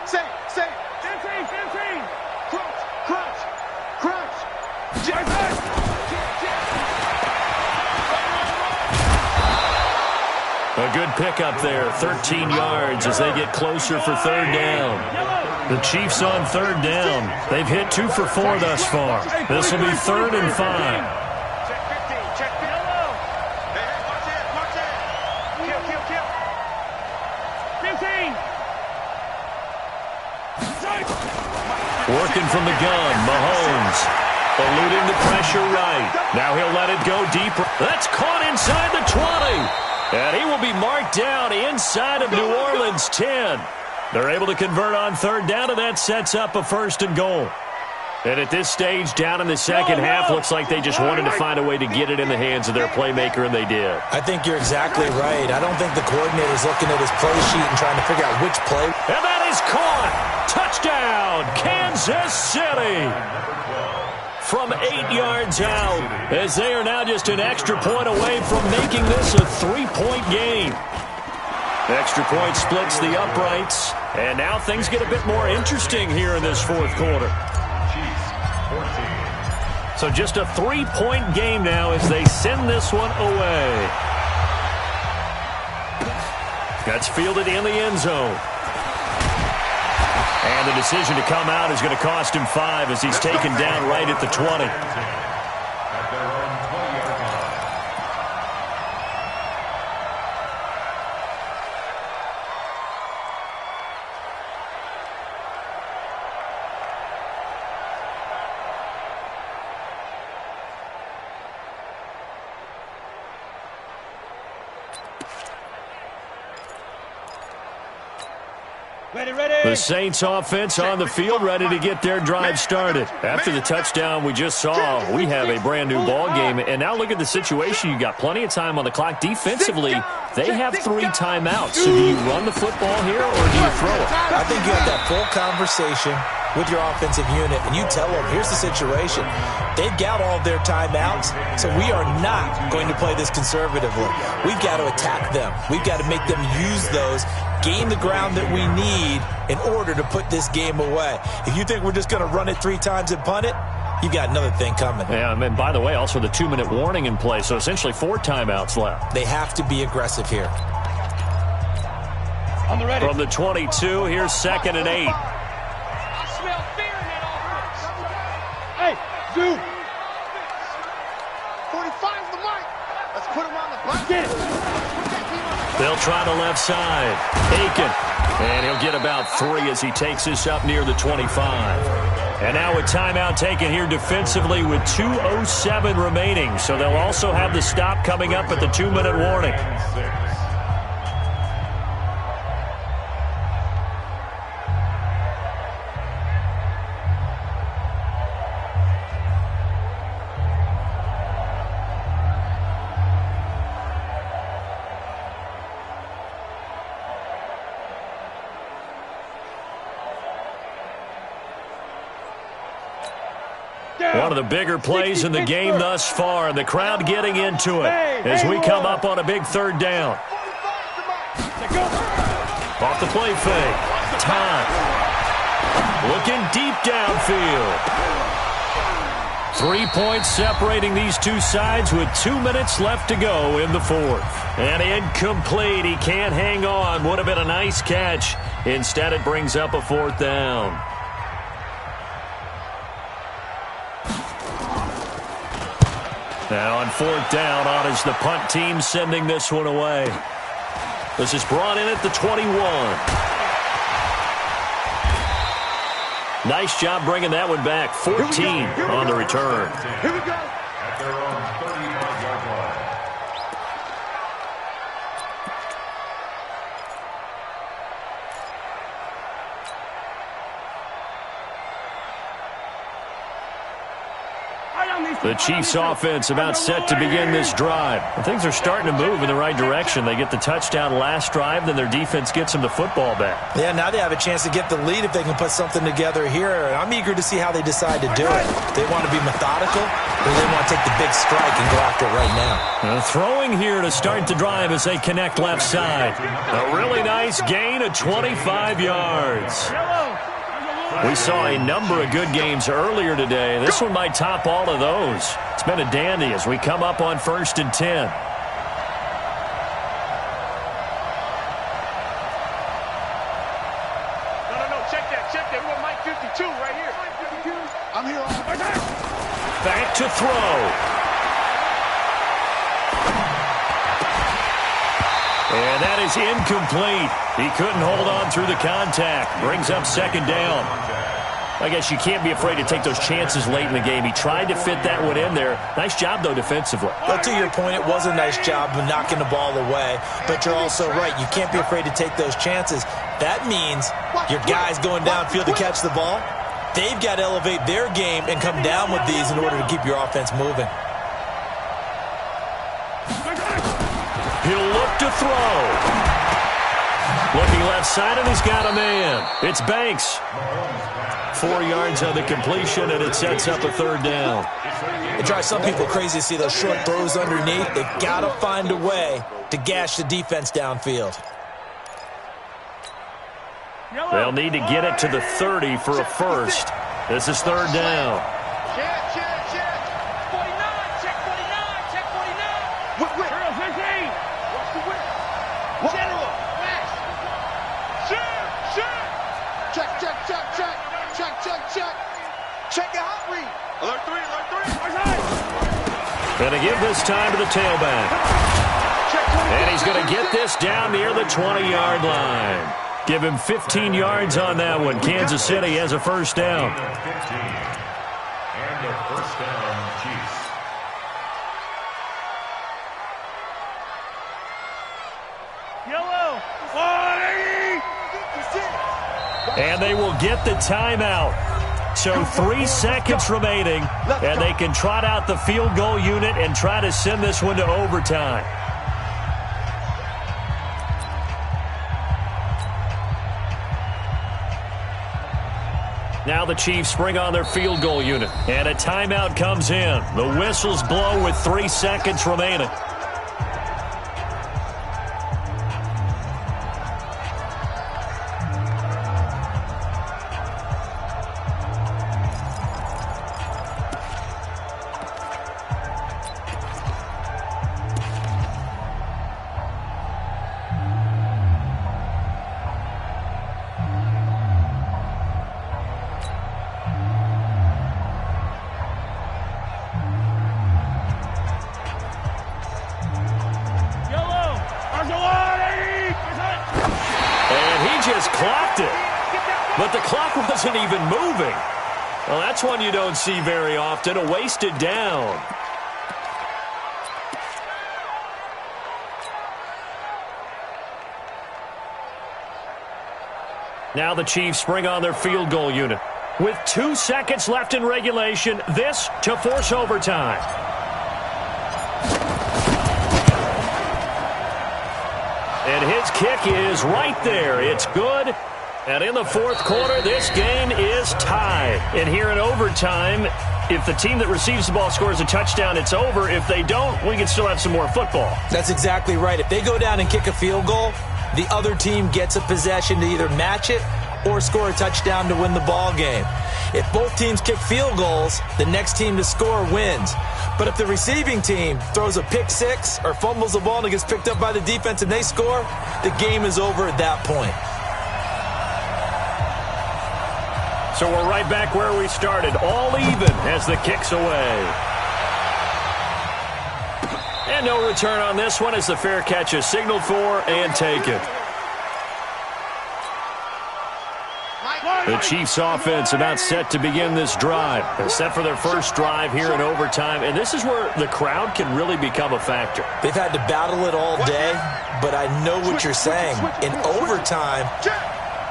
Say. 15. Crunch. Check A good pickup there, 13 yards as they get closer for 3rd down. The Chiefs on 3rd down. They've hit 2 for 4 thus far. This will be 3rd and 5. Check 15. Check 15. Hey, watch it. Kill. 15. Working from the gun, Mahomes. Eluding the pressure right. Now he'll let it go deeper. That's caught inside the 20. And he will be marked down inside of New Orleans' 10. They're able to convert on 3rd down, and that sets up a 1st and goal. And at this stage, down in the second half, looks like they just wanted to find a way to get it in the hands of their playmaker, and they did. I think you're exactly right. I don't think the coordinator's looking at his play sheet and trying to figure out which play. And that is caught. Touchdown, Kansas City. From 8 yards out, as they are now just an extra point away from making this a 3-point game. Extra point splits the uprights, and now things get a bit more interesting here in this 4th quarter. So just a 3-point game now as they send this one away. That's fielded in the end zone. And the decision to come out is going to cost him 5 as he's taken down right at the 20. The Saints offense on the field, ready to get their drive started. After the touchdown we just saw, we have a brand new ball game. And now look at the situation. You got plenty of time on the clock. Defensively, they have 3 timeouts. So do you run the football here or do you throw it? I think you have that full conversation with your offensive unit, and you tell them, here's the situation. They've got all of their timeouts, so we are not going to play this conservatively. We've got to attack them. We've got to make them use those, gain the ground that we need in order to put this game away. If you think we're just going to run it 3 times and punt it, you've got another thing coming. Yeah, and by the way, also the 2-minute warning in play, so essentially 4 timeouts left. They have to be aggressive here. On the ready. From the 22, here's 2nd and 8. I smell fear in that offense. Hey, Zoo. 45's the mark. Let's put him on the bus. Get it. They'll try the left side. Aiken. And he'll get about 3 as he takes this up near the 25. And now a timeout taken here defensively with 2:07 remaining. So they'll also have the stop coming up at the 2-minute warning. One of the bigger plays in the game thus far, and the crowd getting into it as we come up on a big third down. Off the play fake. Time. Looking deep downfield. 3 points separating these two sides with 2 minutes left to go in the fourth. And incomplete. He can't hang on. Would have been a nice catch. Instead, it brings up a fourth down. Now on fourth down, on is the punt team sending this one away. This is brought in at the 21. Nice job bringing that one back. 14 on the return. Here we go. At their own 35-yard line. The Chiefs offense about set to begin this drive. And things are starting to move in the right direction. They get the touchdown last drive, then their defense gets them the football back. Yeah, now they have a chance to get the lead if they can put something together here. I'm eager to see how they decide to do it. They want to be methodical, or they want to take the big strike and go after it right now. Throwing here to start the drive as they connect left side. A really nice gain of 25 yards. We saw a number of good games earlier today. This one might top all of those. It's been a dandy as we come up on 1st and 10. No, check that. We want Mike 52 right here. I'm here. Back to throw. And that is incomplete. He couldn't hold on through the contact. Brings up second down. I guess you can't be afraid to take those chances late in the game. He tried to fit that one in there. Nice job, though, defensively. But to your point, it was a nice job of knocking the ball away. But you're also right. You can't be afraid to take those chances. That means your guys going downfield to catch the ball, they've got to elevate their game and come down with these in order to keep your offense moving. He'll look to throw. Looking left side, and he's got a man. It's Banks. 4 yards on the completion, and it sets up a third down. It drives some people crazy to see those short throws underneath. They've got to find a way to gash the defense downfield. They'll need to get it to the 30 for a first. This is third down. Check. 49. Check 49. Check 49. Whip. Girl 15. Watch the whip. General. Max. Check. Check your hot read. Alert 3. Going to give this time to the tailback. And he's going to get this down near the 20-yard line. Give him 15 yards on that one. Kansas City has a first down. And a first down, Chiefs. Yellow. And they will get the timeout. So 3 seconds remaining, and they can trot out the field goal unit and try to send this one to overtime. Now the Chiefs bring on their field goal unit, and a timeout comes in. The whistles blow with 3 seconds remaining. Clocked it, but the clock wasn't even moving. Well, that's one you don't see very often, a wasted down. Now the Chiefs bring on their field goal unit. With 2 seconds left in regulation, this to force overtime. And his kick is right there. It's good, And in the fourth quarter, this game is tied. And here in overtime, if the team that receives the ball scores a touchdown, it's over. If they don't, we can still have some more football. That's exactly right. If they go down and kick a field goal, the other team gets a possession to either match it or score a touchdown to win the ball game. If both teams kick field goals, the next team to score wins. But if the receiving team throws a pick six or fumbles the ball and it gets picked up by the defense and they score, the game is over at that point. So we're right back where we started, all even as the kick's away. And no return on this one as the fair catch is signaled for and taken. The Chiefs offense about set to begin this drive. They're set for their first drive here in overtime, and this is where the crowd can really become a factor. They've had to battle it all day, but I know what you're saying. In overtime,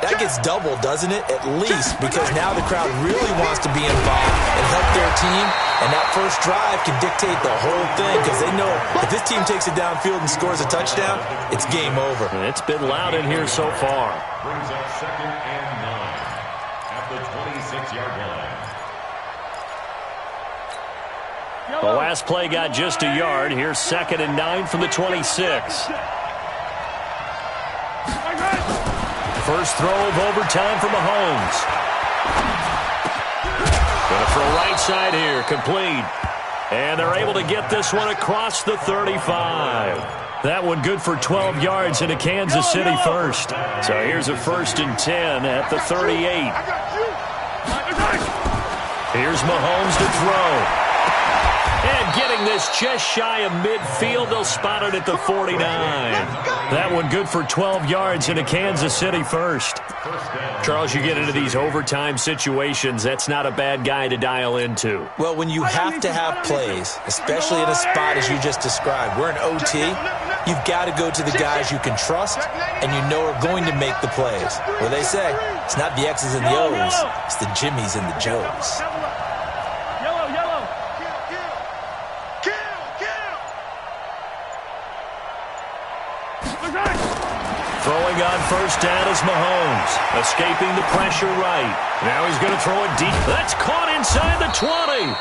that gets doubled, doesn't it? At least, because now the crowd really wants to be involved and help their team, and that first drive can dictate the whole thing because they know if this team takes it downfield and scores a touchdown, it's game over. And it's been loud in here so far. Brings up 2nd and 9 at the 26-yard line. The last play got just a yard. Here's 2nd and 9 from the 26. First throw of overtime for Mahomes. Going to throw right side here, complete. And they're able to get this one across the 35. That one good for 12 yards into Kansas City first. So here's a 1st and 10 at the 38. Here's Mahomes to throw. And getting this just shy of midfield, they'll spot it at the 49. That one good for 12 yards into Kansas City first. Charles, you get into these overtime situations, that's not a bad guy to dial into. Well, when you have to have plays, especially in a spot as you just described, we're in OT, you've got to go to the guys you can trust and you know are going to make the plays. Well, they say it's not the X's and the O's, it's the Jimmys and the Joes. Throwing on first down is Mahomes. Escaping the pressure right. Now he's going to throw it deep. That's caught inside the 20.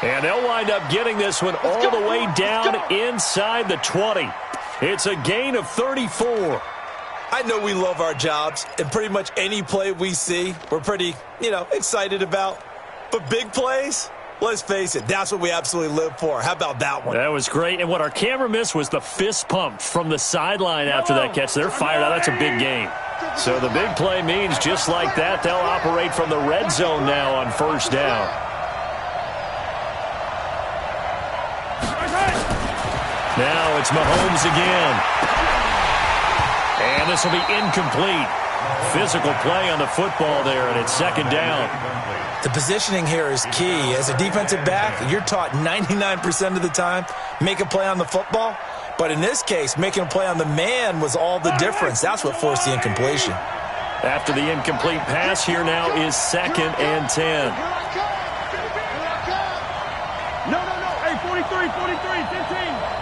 And they'll wind up getting this one all the way down inside the 20. It's a gain of 34. I know we love our jobs, and pretty much any play we see, we're pretty, excited about. But big plays? Let's face it, that's what we absolutely live for. How about that one? That was great. And what our camera missed was the fist pump from the sideline after that catch. They're fired out. That's a big gain. So the big play means just like that, they'll operate from the red zone now on first down. Now it's Mahomes again. And this will be incomplete. Physical play on the football there, and it's 2nd down. The positioning here is key. As a defensive back, you're taught 99% of the time, make a play on the football. But in this case, making a play on the man was all the difference. That's what forced the incompletion. After the incomplete pass, here now is 2nd and 10. No. Hey, 43, 15.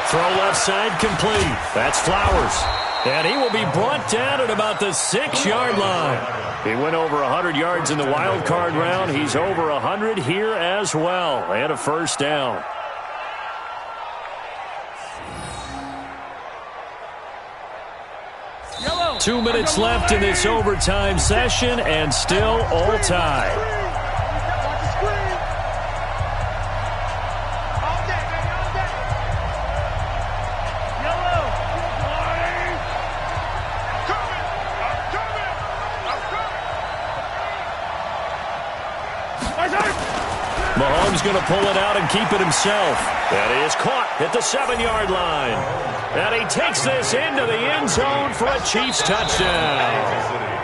Throw left side complete. That's Flowers. And he will be brought down at about the 6-yard line. He went over 100 yards in the wild card round. He's over 100 here as well. And a first down. Yellow. 2 minutes left in this overtime session, and still all tied. Mahomes going to pull it out and keep it himself. That is caught at the 7-yard line. And he takes this into the end zone for a Chiefs touchdown.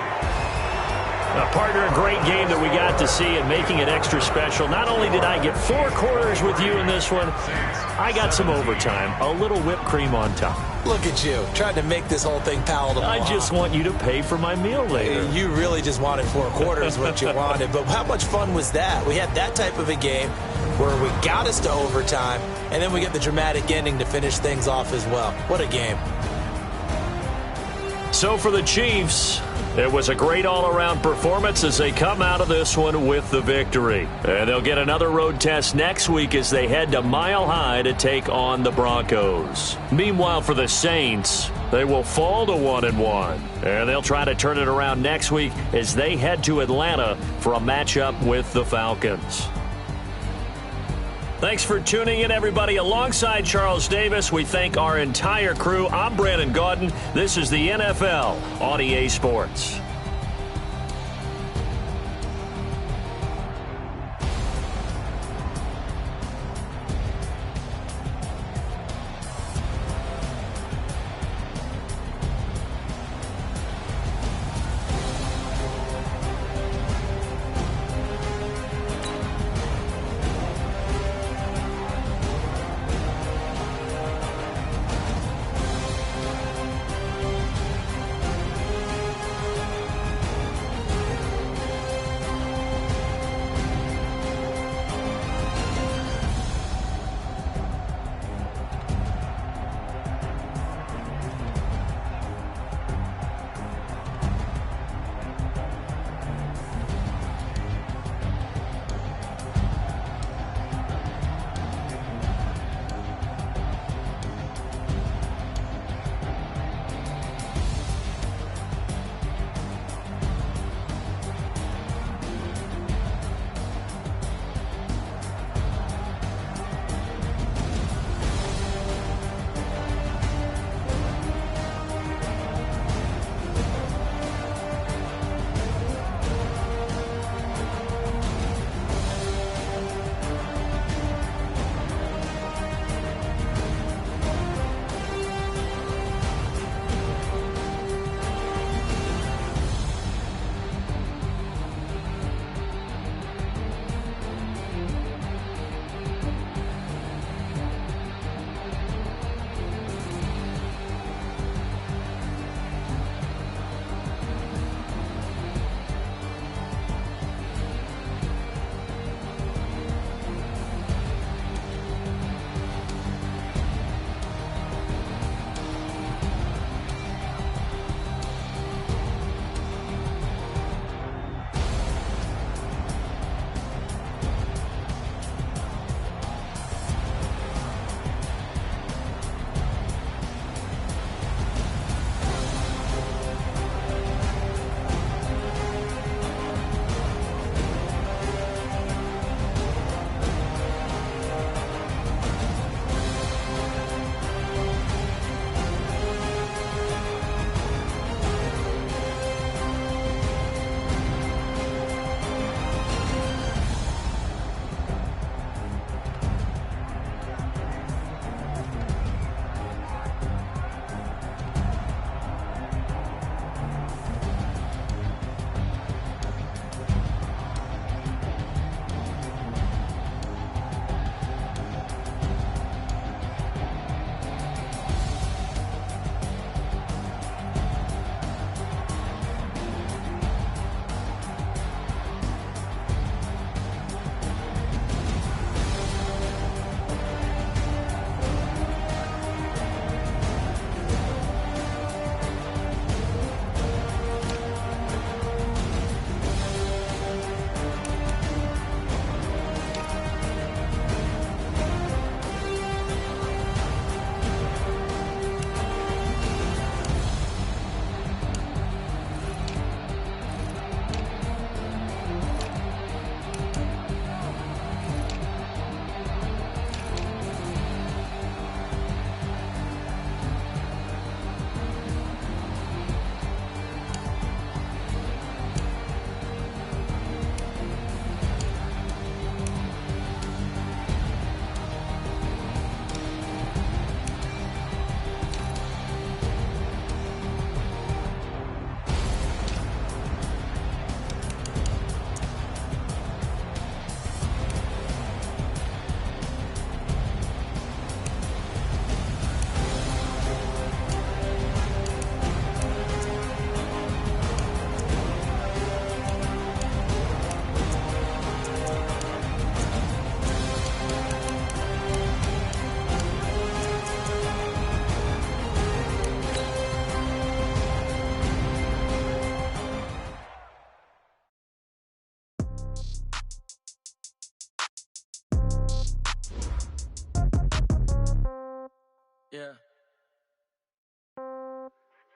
Partner, a great game that we got to see and making it extra special. Not only did I get 4 quarters with you in this one, I got some overtime, a little whipped cream on top. Look at you, trying to make this whole thing palatable. I just want you to pay for my meal later. You really just wanted 4 quarters, what you wanted. But how much fun was that? We had that type of a game where we got us to overtime, and then we get the dramatic ending to finish things off as well. What a game. So for the Chiefs, it was a great all-around performance as they come out of this one with the victory. And they'll get another road test next week as they head to Mile High to take on the Broncos. Meanwhile, for the Saints, they will fall to 1-1. And they'll try to turn it around next week as they head to Atlanta for a matchup with the Falcons. Thanks for tuning in, everybody. Alongside Charles Davis, we thank our entire crew. I'm Brandon Gaudin. This is the NFL on EA Sports.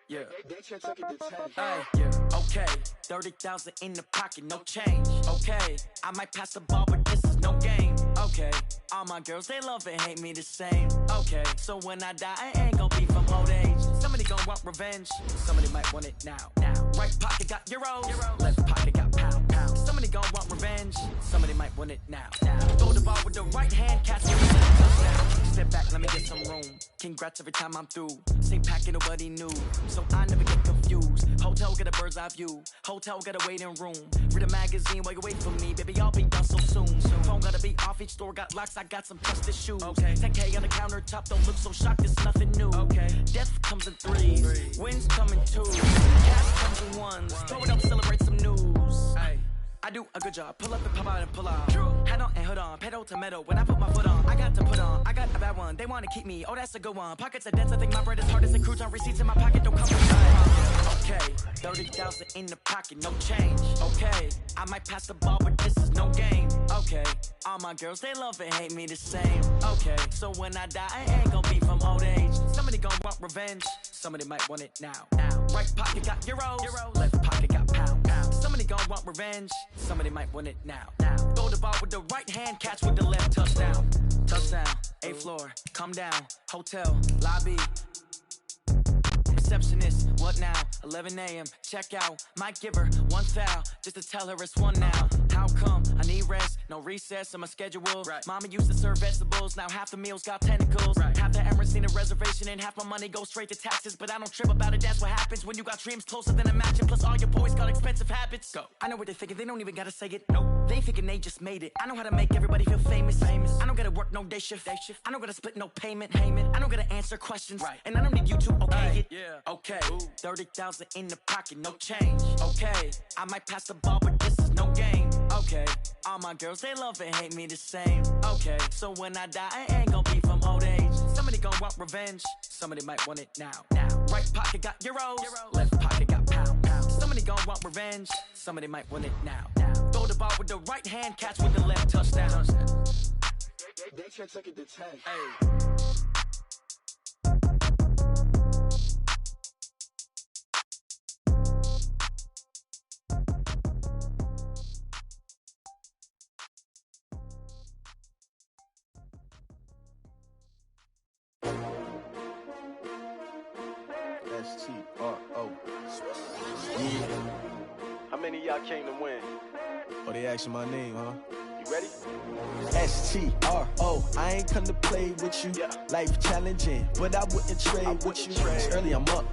Yeah. Okay. 30,000 in the pocket, no change. Okay. I might pass the ball, but this is no game. Okay. All my girls, they love and hate me the same. Okay. So when I die, I ain't gon' be from old age. Somebody gon' want revenge. Somebody might want it now. Right pocket got euros. Left pocket got pound. Somebody gon' want revenge. Somebody might want it now. Throw the ball with the right hand, catch me with the touchdown. Step back, let me get some room. Congrats every time I'm through. Same packet, nobody knew, so I never get confused. Hotel get a bird's eye view. Hotel get a waiting room. Read a magazine while you wait for me, baby. I'll be done so soon. Phone gotta be off. Each store got locks. I got some trusted shoes. 10K on the countertop. Don't look so shocked. It's nothing new. Death comes in threes. Wins come in twos. Cash comes in ones. Throw it up, celebrate some news. I do a good job. Pull up and pop out and pull out. Head on and hood on. Pedal to metal. When I put my foot on, I got to put on. I got a bad one. They want to keep me. Oh, that's a good one. Pockets are dense. I think my bread is hard as a cruise on. Receipts in my pocket. Don't come from okay. 30,000 in the pocket. No change. Okay. I might pass the ball, but this is no game. Okay. All my girls, they love and hate me the same. Okay. So when I die, I ain't gonna be from old age. Somebody gon' want revenge. Somebody might want it now. Right pocket got euros. Left pocket got pound. Somebody gon' want revenge. Somebody might want it now. Throw the ball with the right hand, catch with the left, touchdown. Touchdown, 8th floor, come down, hotel, lobby. Receptionist, what now? 11 a.m., check out. Might give her one foul, just to tell her it's one now. How come? I need rest, no recess in my schedule. Mama used to serve vegetables, now half the meals got tentacles. Half the Emirates need a reservation and half my money goes straight to taxes. But I don't trip about it, that's what happens when you got dreams closer than a match. And plus all your boys got expensive habits. Go. I know what they're thinking, they don't even gotta say it. Nope. They ain't thinking they just made it. I know how to make everybody feel famous. I don't gotta work no day shift. I don't gotta split no payment. I don't gotta answer questions. And I don't need you to okay it. Okay, 30,000 in the pocket, no change. Okay, I might pass the ball, but this is no game. Okay, all my girls, they love and hate me the same. Okay, so when I die, I ain't gon' be from old age. Somebody gon' want revenge. Somebody might want it now. Right pocket got euros. Left pocket got pound. Somebody gon' want revenge. Somebody might want it now. Throw the ball with the right hand, catch with the left, touchdown. They can't take it to 10. JTRO. How many of y'all came to win? Oh, they asking my name, huh? You ready? STRO. I ain't come to play with you. Life challenging, but I wouldn't trade with you. It's early, I'm up.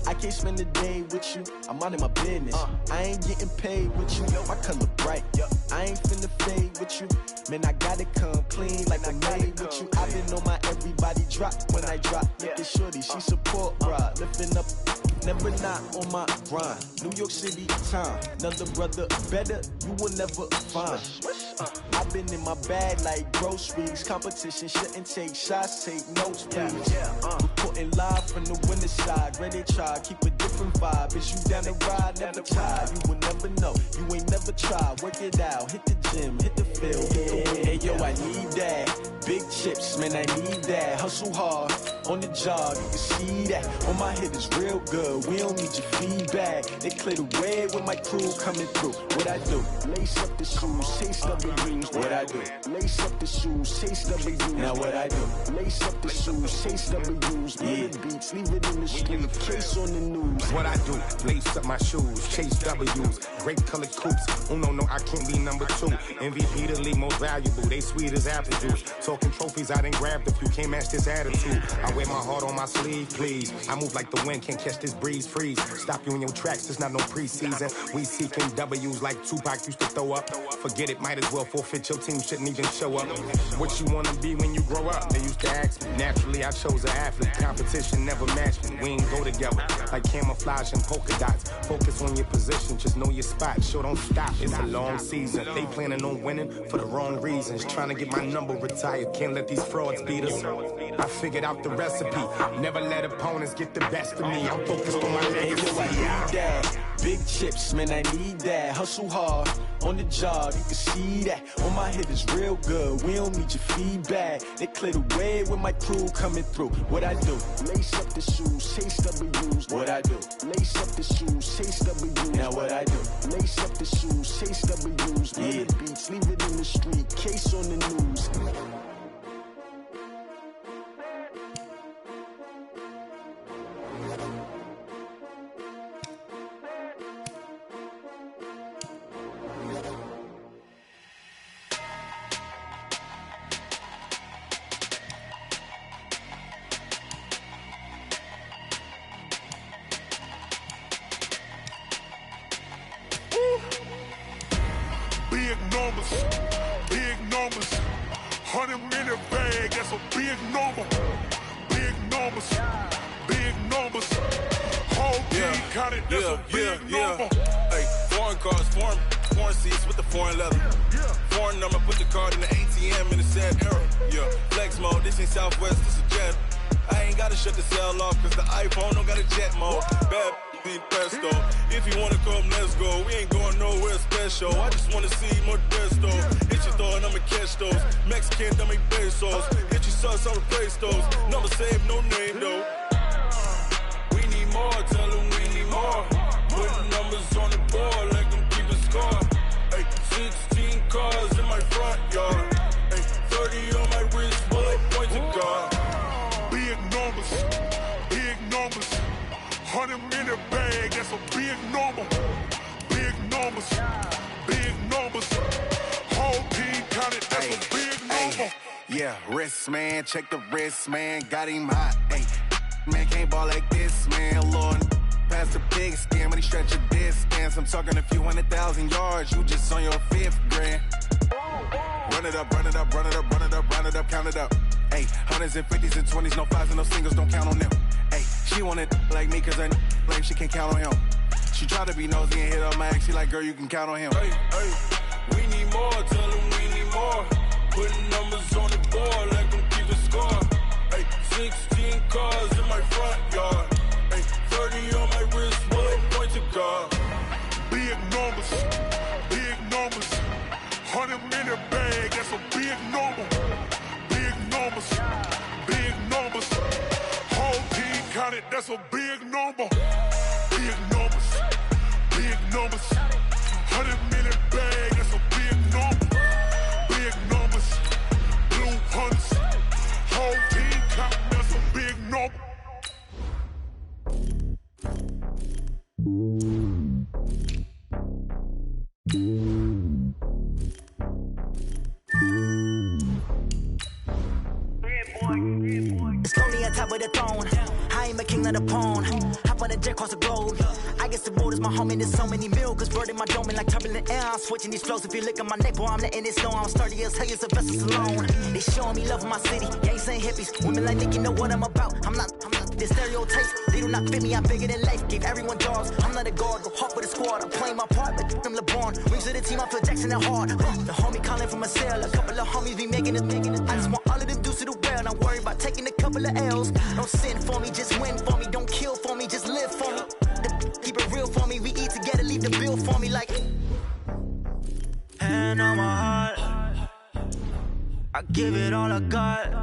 I can't spend the day with you. I'm minding my business. I ain't getting paid with you. My color bright. I ain't finna fade with you. Man, I gotta come clean like I'm made with you. I've been on my everybody drop when I drop. Look at shorty, she support ride. Lifting up, never not on my grind. New York City time, another brother better, you will never find. I've been in my bag like groceries. Competition shouldn't take shots, take notes, please. Reporting live from the winter side. Ready to try, keep a different vibe. Is you down the ride, never try. You will never know, you ain't never tried. Work it out, hit the gym, hit the field, hit the wind. Hey yo, I need that. Big chips, man, I need that. Hustle hard, on the job, you can see that. On my head is real good, we don't need your feedback. They clear the way with my crew coming through. What I do? Lace up the shoes, chase W's. What I do? Lace up the shoes, chase W's. Now what I do? Lace up the shoes, chase W's. Leave the beats, leave it in the street, case on the news. What I do? Lace up my shoes, chase W's. Great colored coops. Oh no, I can't be number 2. MVP the league most valuable. They sweet as apple juice. Talking trophies, I didn't grab the few. Can't match this attitude. I wear my heart on my sleeve, please. I move like the wind, can't catch this breeze, freeze. Stop you in your tracks, there's not no preseason. We seeking W's like Tupac used to throw up. Forget it, might as well forfeit. Your team shouldn't even show up. What you wanna be when you grow up? They used to ask me. Naturally, I chose an athlete. Competition never matched me. We ain't go together like camouflage and polka dots. Focus on your position, just know your spot. Sure, don't stop. It's a long season. They planning on winning for the wrong reasons. Trying to get my number retired. Can't let these frauds beat us. I figured out the rest. recipe. Never let opponents get the best of me. I'm focused on my legacy. I need that. Big chips, man, I need that. Hustle hard on the job, you can see that. On my hit is real good, we don't need your feedback. They clear the way with my crew coming through. What I do? Lace up the shoes, chase W's. What I do? Lace up the shoes, chase W's. Now what I do? Lace up the shoes, chase W's. Yeah. The beats, leave it in the street, case on the news. Big numbers, 100 minute bag, that's a big number. Big numbers, whole team counted, that's a big number. Hey, foreign cars, foreign seats with the foreign leather. Foreign number, put the card in the ATM in the sad era. Yeah, flex mode, this ain't Southwest, this is Jet. I ain't gotta shut the cell off, cause the iPhone don't got a jet mode. Bad be pesto. If you wanna come, let's go. We ain't going nowhere special. I just wanna see more desto. Hit your thought, I'ma catch those. Mexican, dummy pesos. Hit your sauce, I'll replace those. Number saved, no name though. We need more, tell them we need more. Putting numbers on the board, like them keeping score. Hey, 16 cars in my front yard. Hey, 30 on my wrist, bullet point to God. Big numbers, 100 minute bag, that's a big number. Big numbers, whole team counted, that's a big number. Yeah, wrist man, check the wrist man, got him hot. Ay, man can't ball like this, man. Lord, past the big skin, but he stretch a distance. I'm talking a few 100,000 yards, you just on your 5th grand. Run it up, count it up. Ay, hundreds and 50s and 20s, no 5s and no singles, don't count on them. Ay, she want it like me, cause I like she can count on him. She try to be nosy and hit up my ex, she like, girl, you can count on him. Hey, we need more, tell them we need more. Putting numbers on the board, like them keeping score. Hey, 16 cars in my front yard. Hey, 30 on my wrist, bullet point to God. Big numbers, 100 minute bag, that's a big number. Big numbers, whole team counted, that's a big number. Big numbers, 100 minute bag, that's a big number. Big numbers, blue hunts, whole team counted, that's a big number. It's lonely on top of the throne. I ain't a king of the pawn. Hop on a jet across the globe. I guess the road is my home and there's so many milkers burning my dome like turbulent air. I'm switching these flows. If you look at my neck, boy, I'm letting it snow. I'm sturdy as hell, a vessel alone. They showing me love in my city. Gangs ain't hippies. Women like think you know what I'm about. I'm not the stereotypes. They do not fit me. I'm bigger than life. Gave everyone dogs. I'm not a guard. Go hawk with a squad. I'm playing my part like them LeBron. Rings to the team. I feel Jackson and hard. The homie calling from a cell. A couple of homies be making it. I just want all of them dudes to the well. Not worry about taking a couple of L's. Don't sin for me, just win for me. Don't kill for me, just live for me. Keep it real for me. We eat together, leave the bill for me like. Hand on my heart, I give it all I got.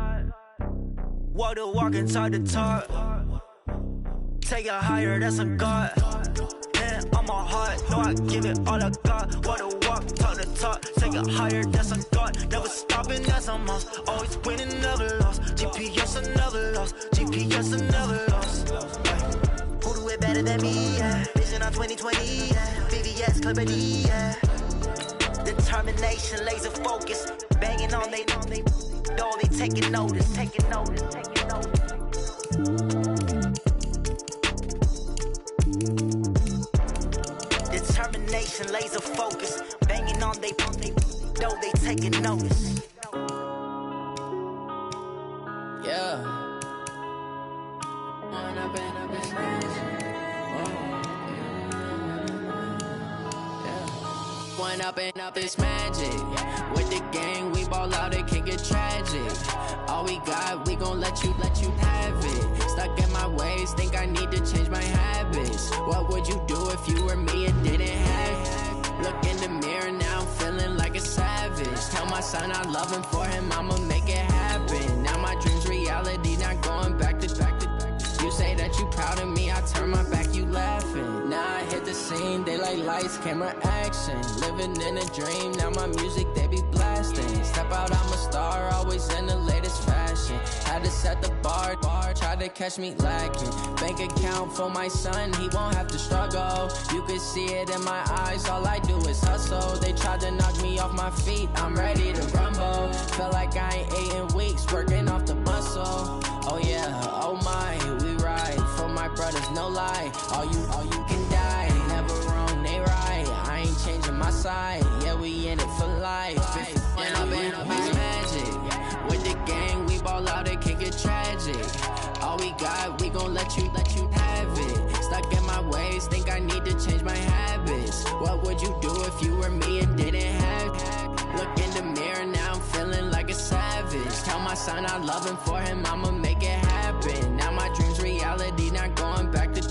Walk the walk and talk the talk. Take it higher, that's a God. Hand on my heart, no, I give it all I got. Walk the walk, talk the talk. Take it higher, that's a God. Never stopping, that's a must. Always winning, never lost. GPS, I never lost. GPS, I never lost. Who do it better than me? Yeah. Vision on 2020. Yeah. VVS, Clippity. Yeah. Determination, laser focus. Banging on they know they taking notice. Determination, laser focus. Banging on they know they taking notice. Yeah. One up and up, it's magic. With the gang, we ball out, it can get tragic. All we got, we gon' let you have it. Stuck in my ways, think I need to change my habits. What would you do if you were me and didn't have it? Look in the mirror now, I'm feeling like a savage. Tell my son I love him, for him I'ma make it happen. Now my dream's reality, not going back to. You say that you proud of me, I turn my back, you laughing. Now I hit the scene, they like lights, camera, action. Living in a dream, now my music, they be blasting. Step out, I'm a star, always in the latest fashion. Had to set the bar, try to catch me lacking. Bank account for my son, he won't have to struggle. You can see it in my eyes, all I do is hustle. They tried to knock me off my feet, I'm ready to rumble. Feel like I ain't ate in weeks, working off the muscle. Oh yeah, oh my, we ride for my brothers, no lie. All you can die, never wrong, they right. I ain't changing my side, yeah, we in it for life. When I've been magic, with the gang, we ball out, it can get tragic. All we got, we gon' let you have it. Stuck in my ways, think I need to change my habits. What would you do if you were me and didn't have it? Look in the mirror, now I'm feeling like a savage. Tell my son I love him, for him I'ma make it happen. Now my dream's reality, not going back to.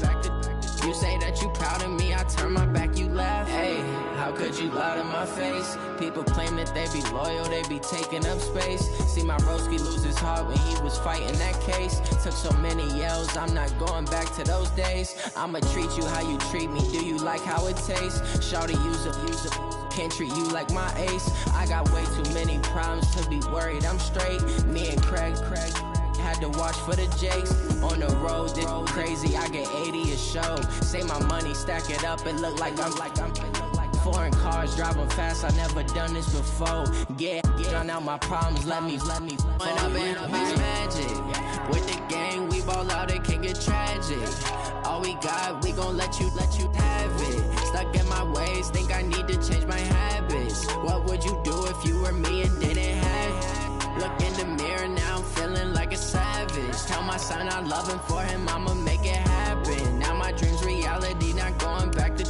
You say that you proud of me, I turn my back, you laugh. Hey, how could you lie to my face? People claim that they be loyal, they be taking up space. See my broski lose his heart when he was fighting that case. Took so many yells, I'm not going back to those days. I'ma treat you how you treat me, do you like how it tastes? Shawty, use it. Can't treat you like my ace. I got way too many problems to be worried, I'm straight. Me and Craig had to watch for the Jakes. On the road, this crazy, I get 80 a show. Say my money, stack it up, it look like I'm foreign cars, driving fast, I never done this before. Get on out my problems, let me. When I've been magic, with the gang, we ball out, it can get tragic. All we got, we gon' let you have it. Stuck in my ways, think I need to change my habits. What would you do if you were me and didn't have it? Look in the mirror, now I'm feeling like a savage. Tell my son I love him, for him I'ma make it happen. Now my dream's reality, not going back to.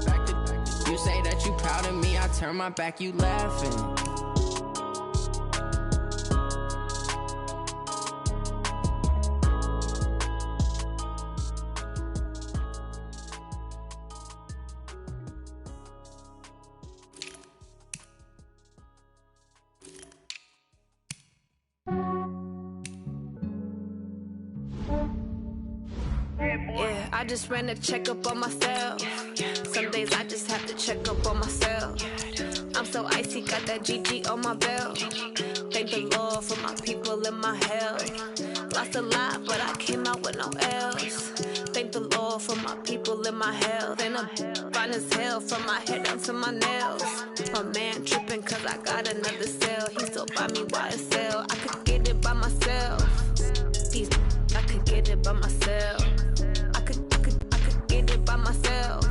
You say that you proud of me, I turn my back, you laughing. Yeah, I just ran a checkup on myself. Some days I just have to check up on myself. I'm so icy, got that GG on my belt. Thank the Lord for my people in my health. Lost a lot, but I came out with no L's. Thank the Lord for my people in my health. And I'm fine as hell from my head down to my nails. My man tripping cause I got another cell. He still buy me YSL. I could get it by myself. These I could get it by myself. I could get it by myself.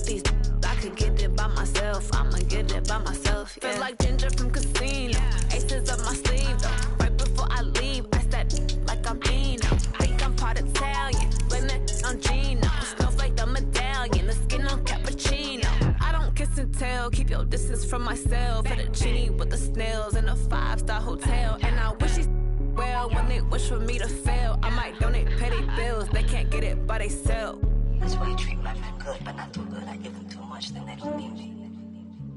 These I could get it by myself. I'ma get it by myself. Yeah. Feel like Ginger from Casino. Aces up my sleeve though. Right before I leave, I step like I'm Dino. Think I'm part Italian. Blame it on Gino. Snowflake the medallion. The skin on cappuccino. I don't kiss and tell. Keep your distance from myself. For the genie with the snails in a 5-star hotel. And I wish he's well when they wish for me to fail. I might donate petty bills. They can't get it by they sell. That's why you treat my men good, but not too good. I give them too much, then they don't need me.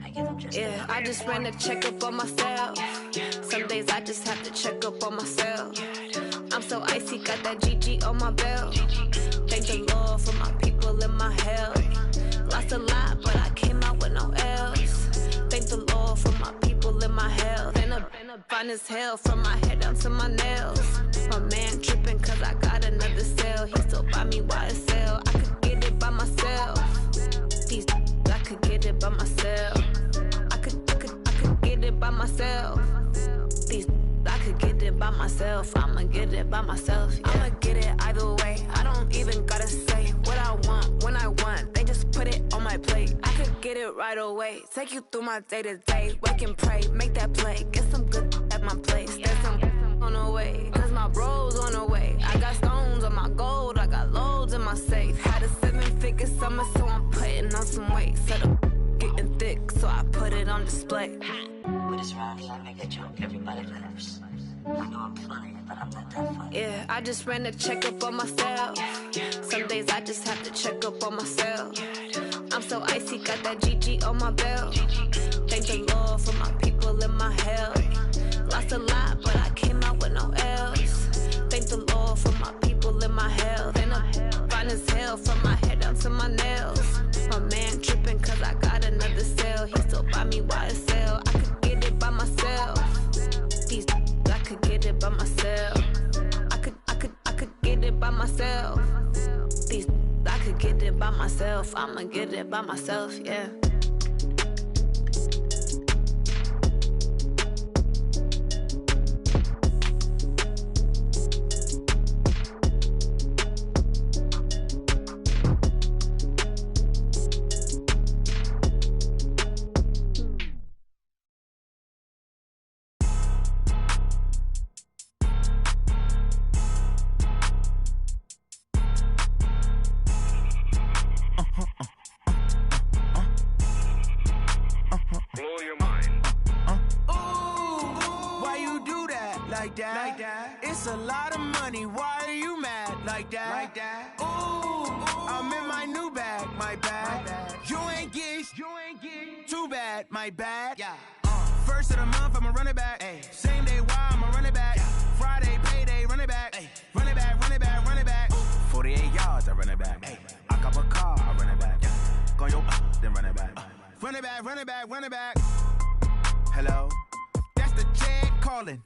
I give them just yeah, I just ran a checkup on myself. Some days I just have to check up on myself. I'm so icy, got that GG on my belt. Thank the Lord for my people in my health. Lost a lot, but I came out with no L's. Thank the Lord for my people in my health. And I'm fine as hell from my head down to my nails. My man tripping cause I got another cell. He still buy me YSL. I could get it by myself. These I could get it by myself. I could get it by myself. These I could get it by myself. I'ma get it by myself. Yeah. I'ma get it either way. I don't even gotta say what I want when I want. They just put it on my plate. I could get it right away. Take you through my day to day. Wake and pray, make that play. Get some good at my place. There's some on the way, cause my bros on the way. I got stones on my gold. I got loads in my safe. Had a 7-figure summer, so I'm putting on some weight. Set up getting thick, so I put it on display. With his rhymes, I make it a joke. Everybody laughs. I know I'm funny, but I'm not that funny. Yeah, I just ran a checkup on myself. Some days I just have to check up on myself. I'm so icy, got that GG on my belt. Thank the Lord for my people in my health. Lost a lot, but I came out with no else. Thank the Lord for my people in my health. And I'm fine as hell from my head down to my nails. My man tripping cause I got another cell. He still buy me YSL. I could get it by myself. These I could get it by myself. I could get it by myself. These I could get it by myself. I'ma get it by myself, yeah. It's a lot of money, why are you mad like that? Ooh, I'm in my new bag, my bad. You ain't get too bad, my bad. First of the month, I'ma run it back. Same day, why I'ma run it back. Friday, payday, run it back. Run it back, run it back, run it back. 48 yards, I run it back. I cop a car, I run it back. Go yo, then run it back. Run it back, run it back, run it back. Hello? That's the jag calling.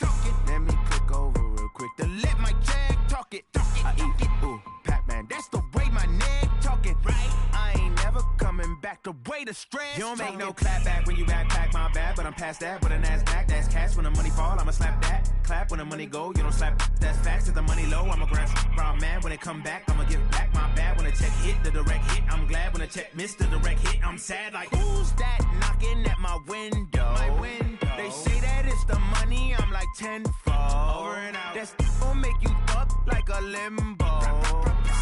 Let me click over real quick to let my jag talk it. I eat it, ooh, Pac-Man. That's the way my neck talking. Right? I ain't never coming back the way the stress. You don't make no clap back when you backpack, my bad, but I'm past that. With a NASDAQ, that's cash. When the money fall, I'ma slap that. Clap when the money go, you don't slap. That's facts. If the money low, I'ma grab brown man. When it come back, I'ma give back my bad. When the check hit, the direct hit. I'm glad when the check missed the direct hit. I'm sad like, who's that knocking at my window? My window. They say that it's the money, I'm like tenfold. Over and out. That's gon' make you up like a limbo.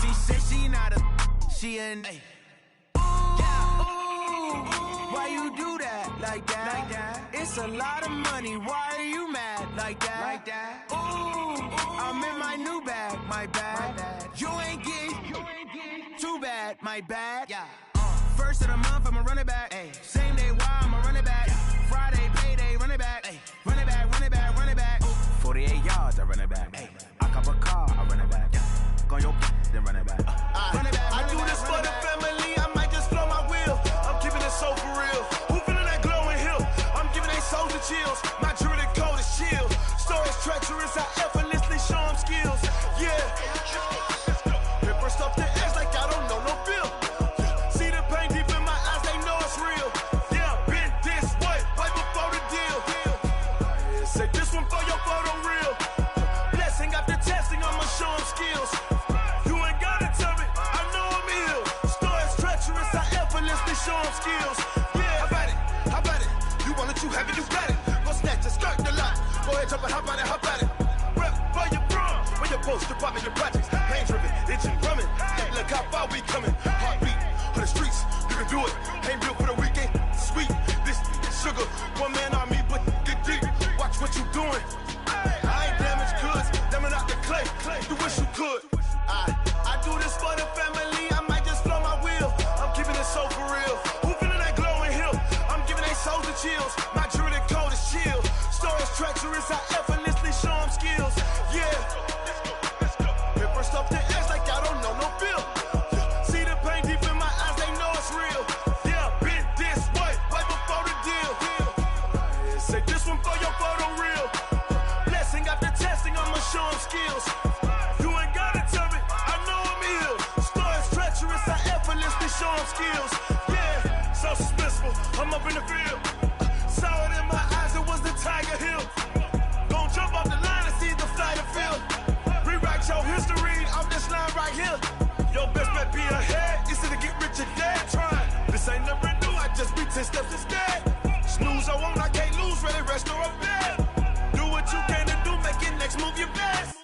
She said she not a, she an. Ooh, why you do that like that? It's a lot of money, why are you mad like that? Ooh, I'm in my new bag, my bad. You ain't get too bad, my bad. First of the month, I'ma run it back. Same day, why I'ma run it back. Friday, payday, run it back. Run it back, run it back, run it back. 48 yards, I run it back. I cop a car, I run it back. Go yo, then run it back. Run it back, I do this for the family, I might just blow my wheel. I'm keeping it so for real. Who feeling that glowing hill? I'm giving they souls the chills. My jewelry code is chill. Stories treacherous, I effortlessly show them skills. Yeah. Paper stuff to edge like I don't know no feel. See the pain deep in my eyes, they know it's real. Yeah, been this way, way before the deal. Say this one for your photo reel. Blessing after testing, I'ma show them skills. You ain't gotta tell me, I know I'm ill. Stories treacherous, I effortlessly show them skills. Yeah, how about it? How about it? You want it, you have it, you got it. Go snatch it, skirt the lot. Go ahead, jump it, hop on it, hop on it. Rep for your prom, when you're supposed to pop in your projects. Pain driven, itching, drumming. Look how far we coming. Heartbeat on the streets, you can do it. Ain't built for the weekend. Sweet, this sugar. One man army, but get deep. Watch what you doing. I ain't damaged goods, damn it out the clay. You wish you could. I do this for the family. I might just blow my wheel. I'm keeping it so for real. Who feeling that glowing hill? I'm giving they souls the chills. My jewelry code is chill. Stories treacherous, I effortlessly show them skills. Yeah. Paper stuff to edge like I don't know no feel. See the pain deep in my eyes, they know it's real. Yeah, been this way, way before the deal. Say this one for your photo reel. Blessing after testing, I'ma show them skills. You ain't gotta tell me, I know I'm ill. Stories treacherous, I effortlessly show them skills. Yeah, so suspenseful, I'm up in the field. Saw it in my eyes, it was the Tiger Hill. Gon' jump off the line and see the flight of field. Rewrite your history off this line right here. Your best bet be ahead, it's to get rich or dead trying. This ain't never new, I just be 10 steps instead. Snooze I won't, I can't lose, ready, rest or a bed. Do what you can to do, make it next move your best.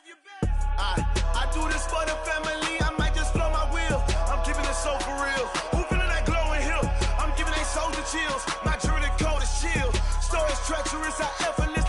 I do this for the family, I might just blow my wheel. I'm keeping it so for real. Who feeling that glowing hill? I'm giving they souls the chills. My jewelry code is chill. Stories treacherous, I effortlessly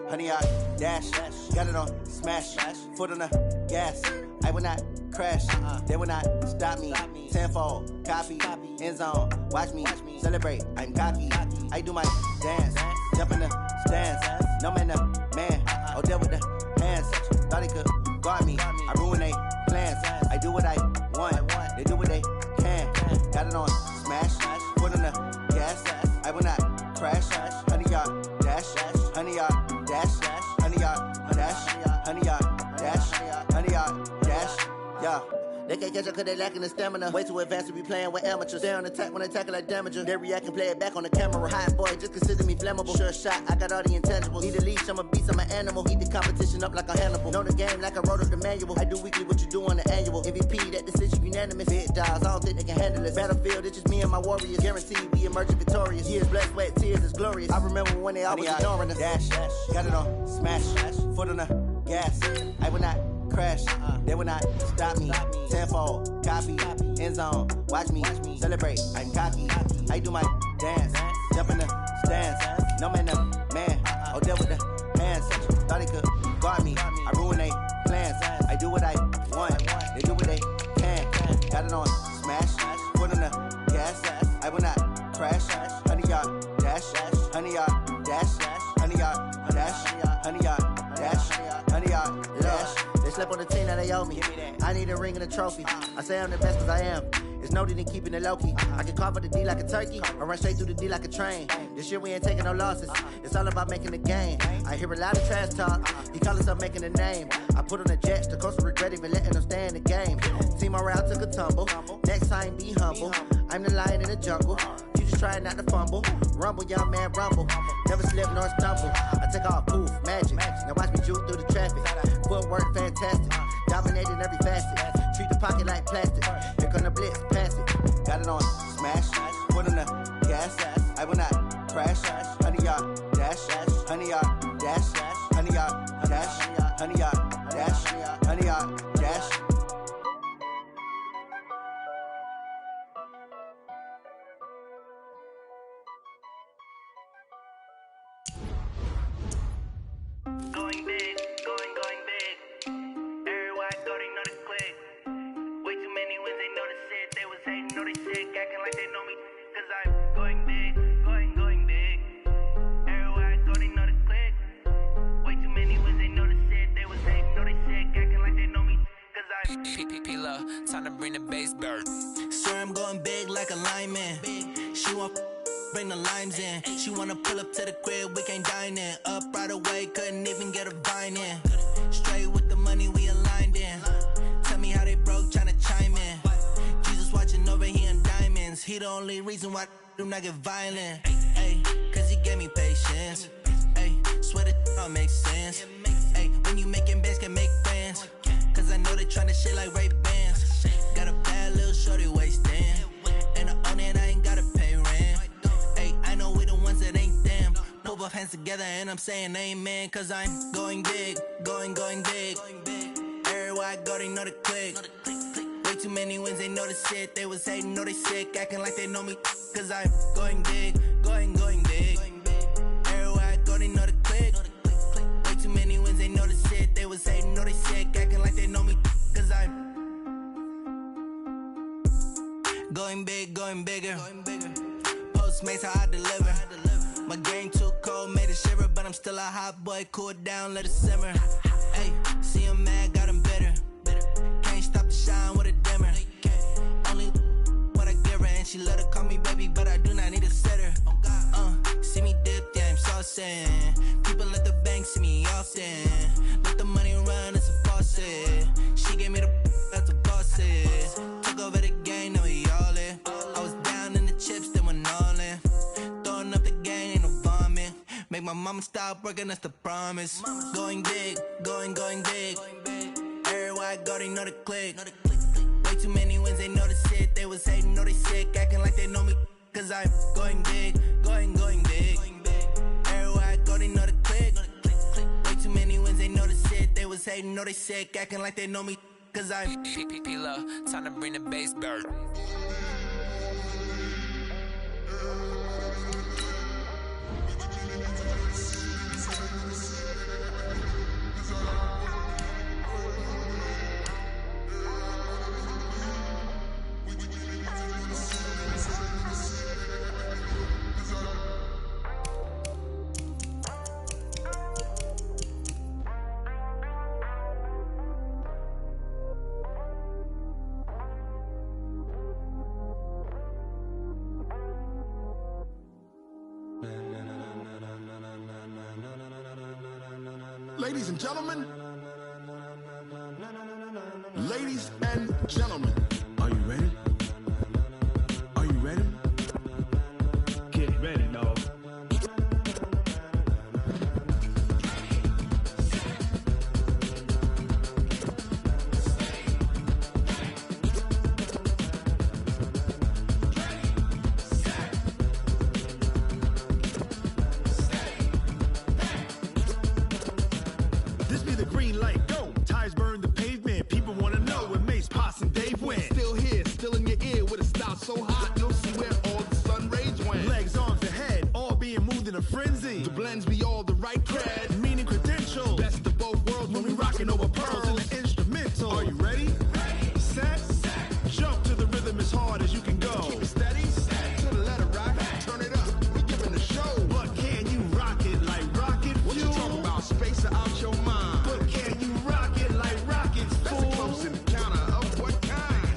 Honey, I dash, got it on smash, foot on the gas. I will not crash, they will not stop me. Tenfold, copy, end zone, watch me celebrate. I'm cocky, I do my dance, jump in the stands. No man, man, oh there with the hands. Thought he could guard me, I ruin they plans. I do what I want, they do what they can. Got it on smash, foot on the gas. I will not crash, honey, y'all dash, honey, y'all dash, honey, y'all dash, honey, y'all dash, honey, y'all dash, yeah. They can't catch up cause they lacking the stamina. Way too advanced to be playing with amateurs. Stay on attack when attack like damager. They react and play it back on the camera. Hot boy, just consider me flammable. Sure shot, I got all the intangibles. Need a leash, I'm a beast, I'm an animal. Eat the competition up like a Hannibal. Know the game like I wrote up the manual. I do weekly what you do on the annual. MVP, that decision unanimous. Big dogs, I don't think they can handle it. Battlefield, it's just me and my warriors. Guaranteed we emerging victorious. Years, blood, sweat, tears, it's glorious. I remember when they always ignoring us. Dash, got it on smash, foot on the gas. I will not crash, they will not stop me. Tenfold, copy, end zone, watch me celebrate. I'm cocky, I do my dance, jump in the stands. No man, man, oh there with the hands. Thought he could guard me, I ruin they plans. I do what I want, they do what they can. Got it on smash, foot on the gas. I will not crash, honey y'all dash, honey y'all dash, honey y'all dash, honey y'all dash, honey y'all dash. They slept on the team that they owe me. I need a ring and a trophy. I say I'm the best cause I am. It's noted in keeping it low-key. I can carve up the D like a turkey or run straight through the D like a train. This year we ain't taking no losses. It's all about making the game. I hear a lot of trash talk. He call himself making a name. I put on the Jets. The coach will regret even letting them stay in the game. Team morale took a tumble. Next time be humble. I'm the lion in the jungle. You just try not to fumble. Rumble, young man, rumble. Never slip nor stumble. I take off, poof, magic. Now watch me juke through the traffic. Footwork fantastic. Dominating every facet. Treat the pocket like plastic. Here come the blitz, pass it. Got it on smash. Foot on the gas. I will not crash. Honey, y'all dash. Honey, y'all dash. Honey, y'all dash. Honey, y'all dash. Honey, y'all dash. Going big, going big. Everywhere I go, they know the click. Way too many wins, they know the shit. They was hating, know they sick, acting like they know me. Cause I'm going big, going big. Everywhere I go, they know the click. Way too many wins, they know the shit. They was hating, know they sick, acting like they know me. Cause I'm P-P-P-Love, time to bring the bass bird. Swear I'm going big like a lineman. She want bring the limes in. She wanna pull up to the crib, we can't dine in. Up right away, couldn't even get a vine in. Straight with the money we aligned in. Tell me how they broke, tryna chime in. Jesus watching over here in diamonds. He the only reason why I do not get violent. Ay, cause he gave me patience. Ay, swear that all makes sense. Ay, when you making bands, can make friends. Cause I know they tryna shit like Ray-Bans. Got a bad little shorty wasting. And I own it, I ain't gotta pay rent. Ay, I know we the ones that ain't them. Put both hands together and I'm saying amen. Cause I'm going big, going big. Everywhere I go, they know the click. Way too many wins, they know the shit. They was hating, know they sick, acting like they know me. Cause I'm going big, going big. Everywhere I go, they know the click. Way too many wins, they know the shit. They was hating, know they sick, acting like they know me. Cause I'm going big, going bigger. Postmates how I deliver. My game too cold, made it shiver, but I'm still a hot boy. Cool it down, let it simmer. Hey, see him mad, got him bitter. Can't stop the shine with a dimmer. Only what I give her, and she let her call me baby, but I do not need a sitter. See me dip, yeah, I'm saucing. People at the bank see me often. Let the money run, it's a faucet. She gave me the that's a boss is. Took over the game, now we all in. I was down in the chips, then went all in. Throwing up the gang, ain't no vomit. Make my mama stop working, that's the promise. Going big, going big. Everywhere I go, they know the click. Way too many wins, they know the shit. They was hating, know they sick, acting like they know me. Cause I'm going big, going big. Everywhere I go, they know the click. Way too many wins, they know the shit. They was hating. hating, know they sick, acting like they know me, cause I'm P-P-P-Love, time to bring the bass bird. Ladies and gentlemen, are you ready? Are you ready? Get ready, dog. This be the green light, go. Tires burn the pavement. People wanna know where Mace, Pops, and Dave went. Still here, still in your ear with a style so hot, you'll see where all the sun rays went. Legs, arms, and head, all being moved in a frenzy. The blends be all the right cred, meaning credentials. best of both worlds when we rockin' over pearls in the instrumental. Are you ready? Set. Jump to the rhythm as hard as you can go. Keep it steady, to the letter rock, turn it up, we giving a show. But can you rock it like rocket What you fuel? talking about, space or out your mind? But can you rock it like rockets, That's a fool? close encounter of what kind?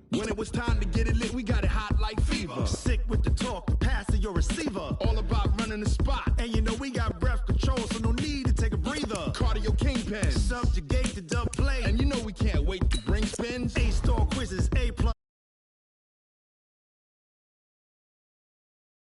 When it was time to get it lit, we got it hot like fever. Sick with the talk, pass to your receiver. All about running the spot, And you know we got breath control, so no need to take a breather. cardio kingpin. Subjugate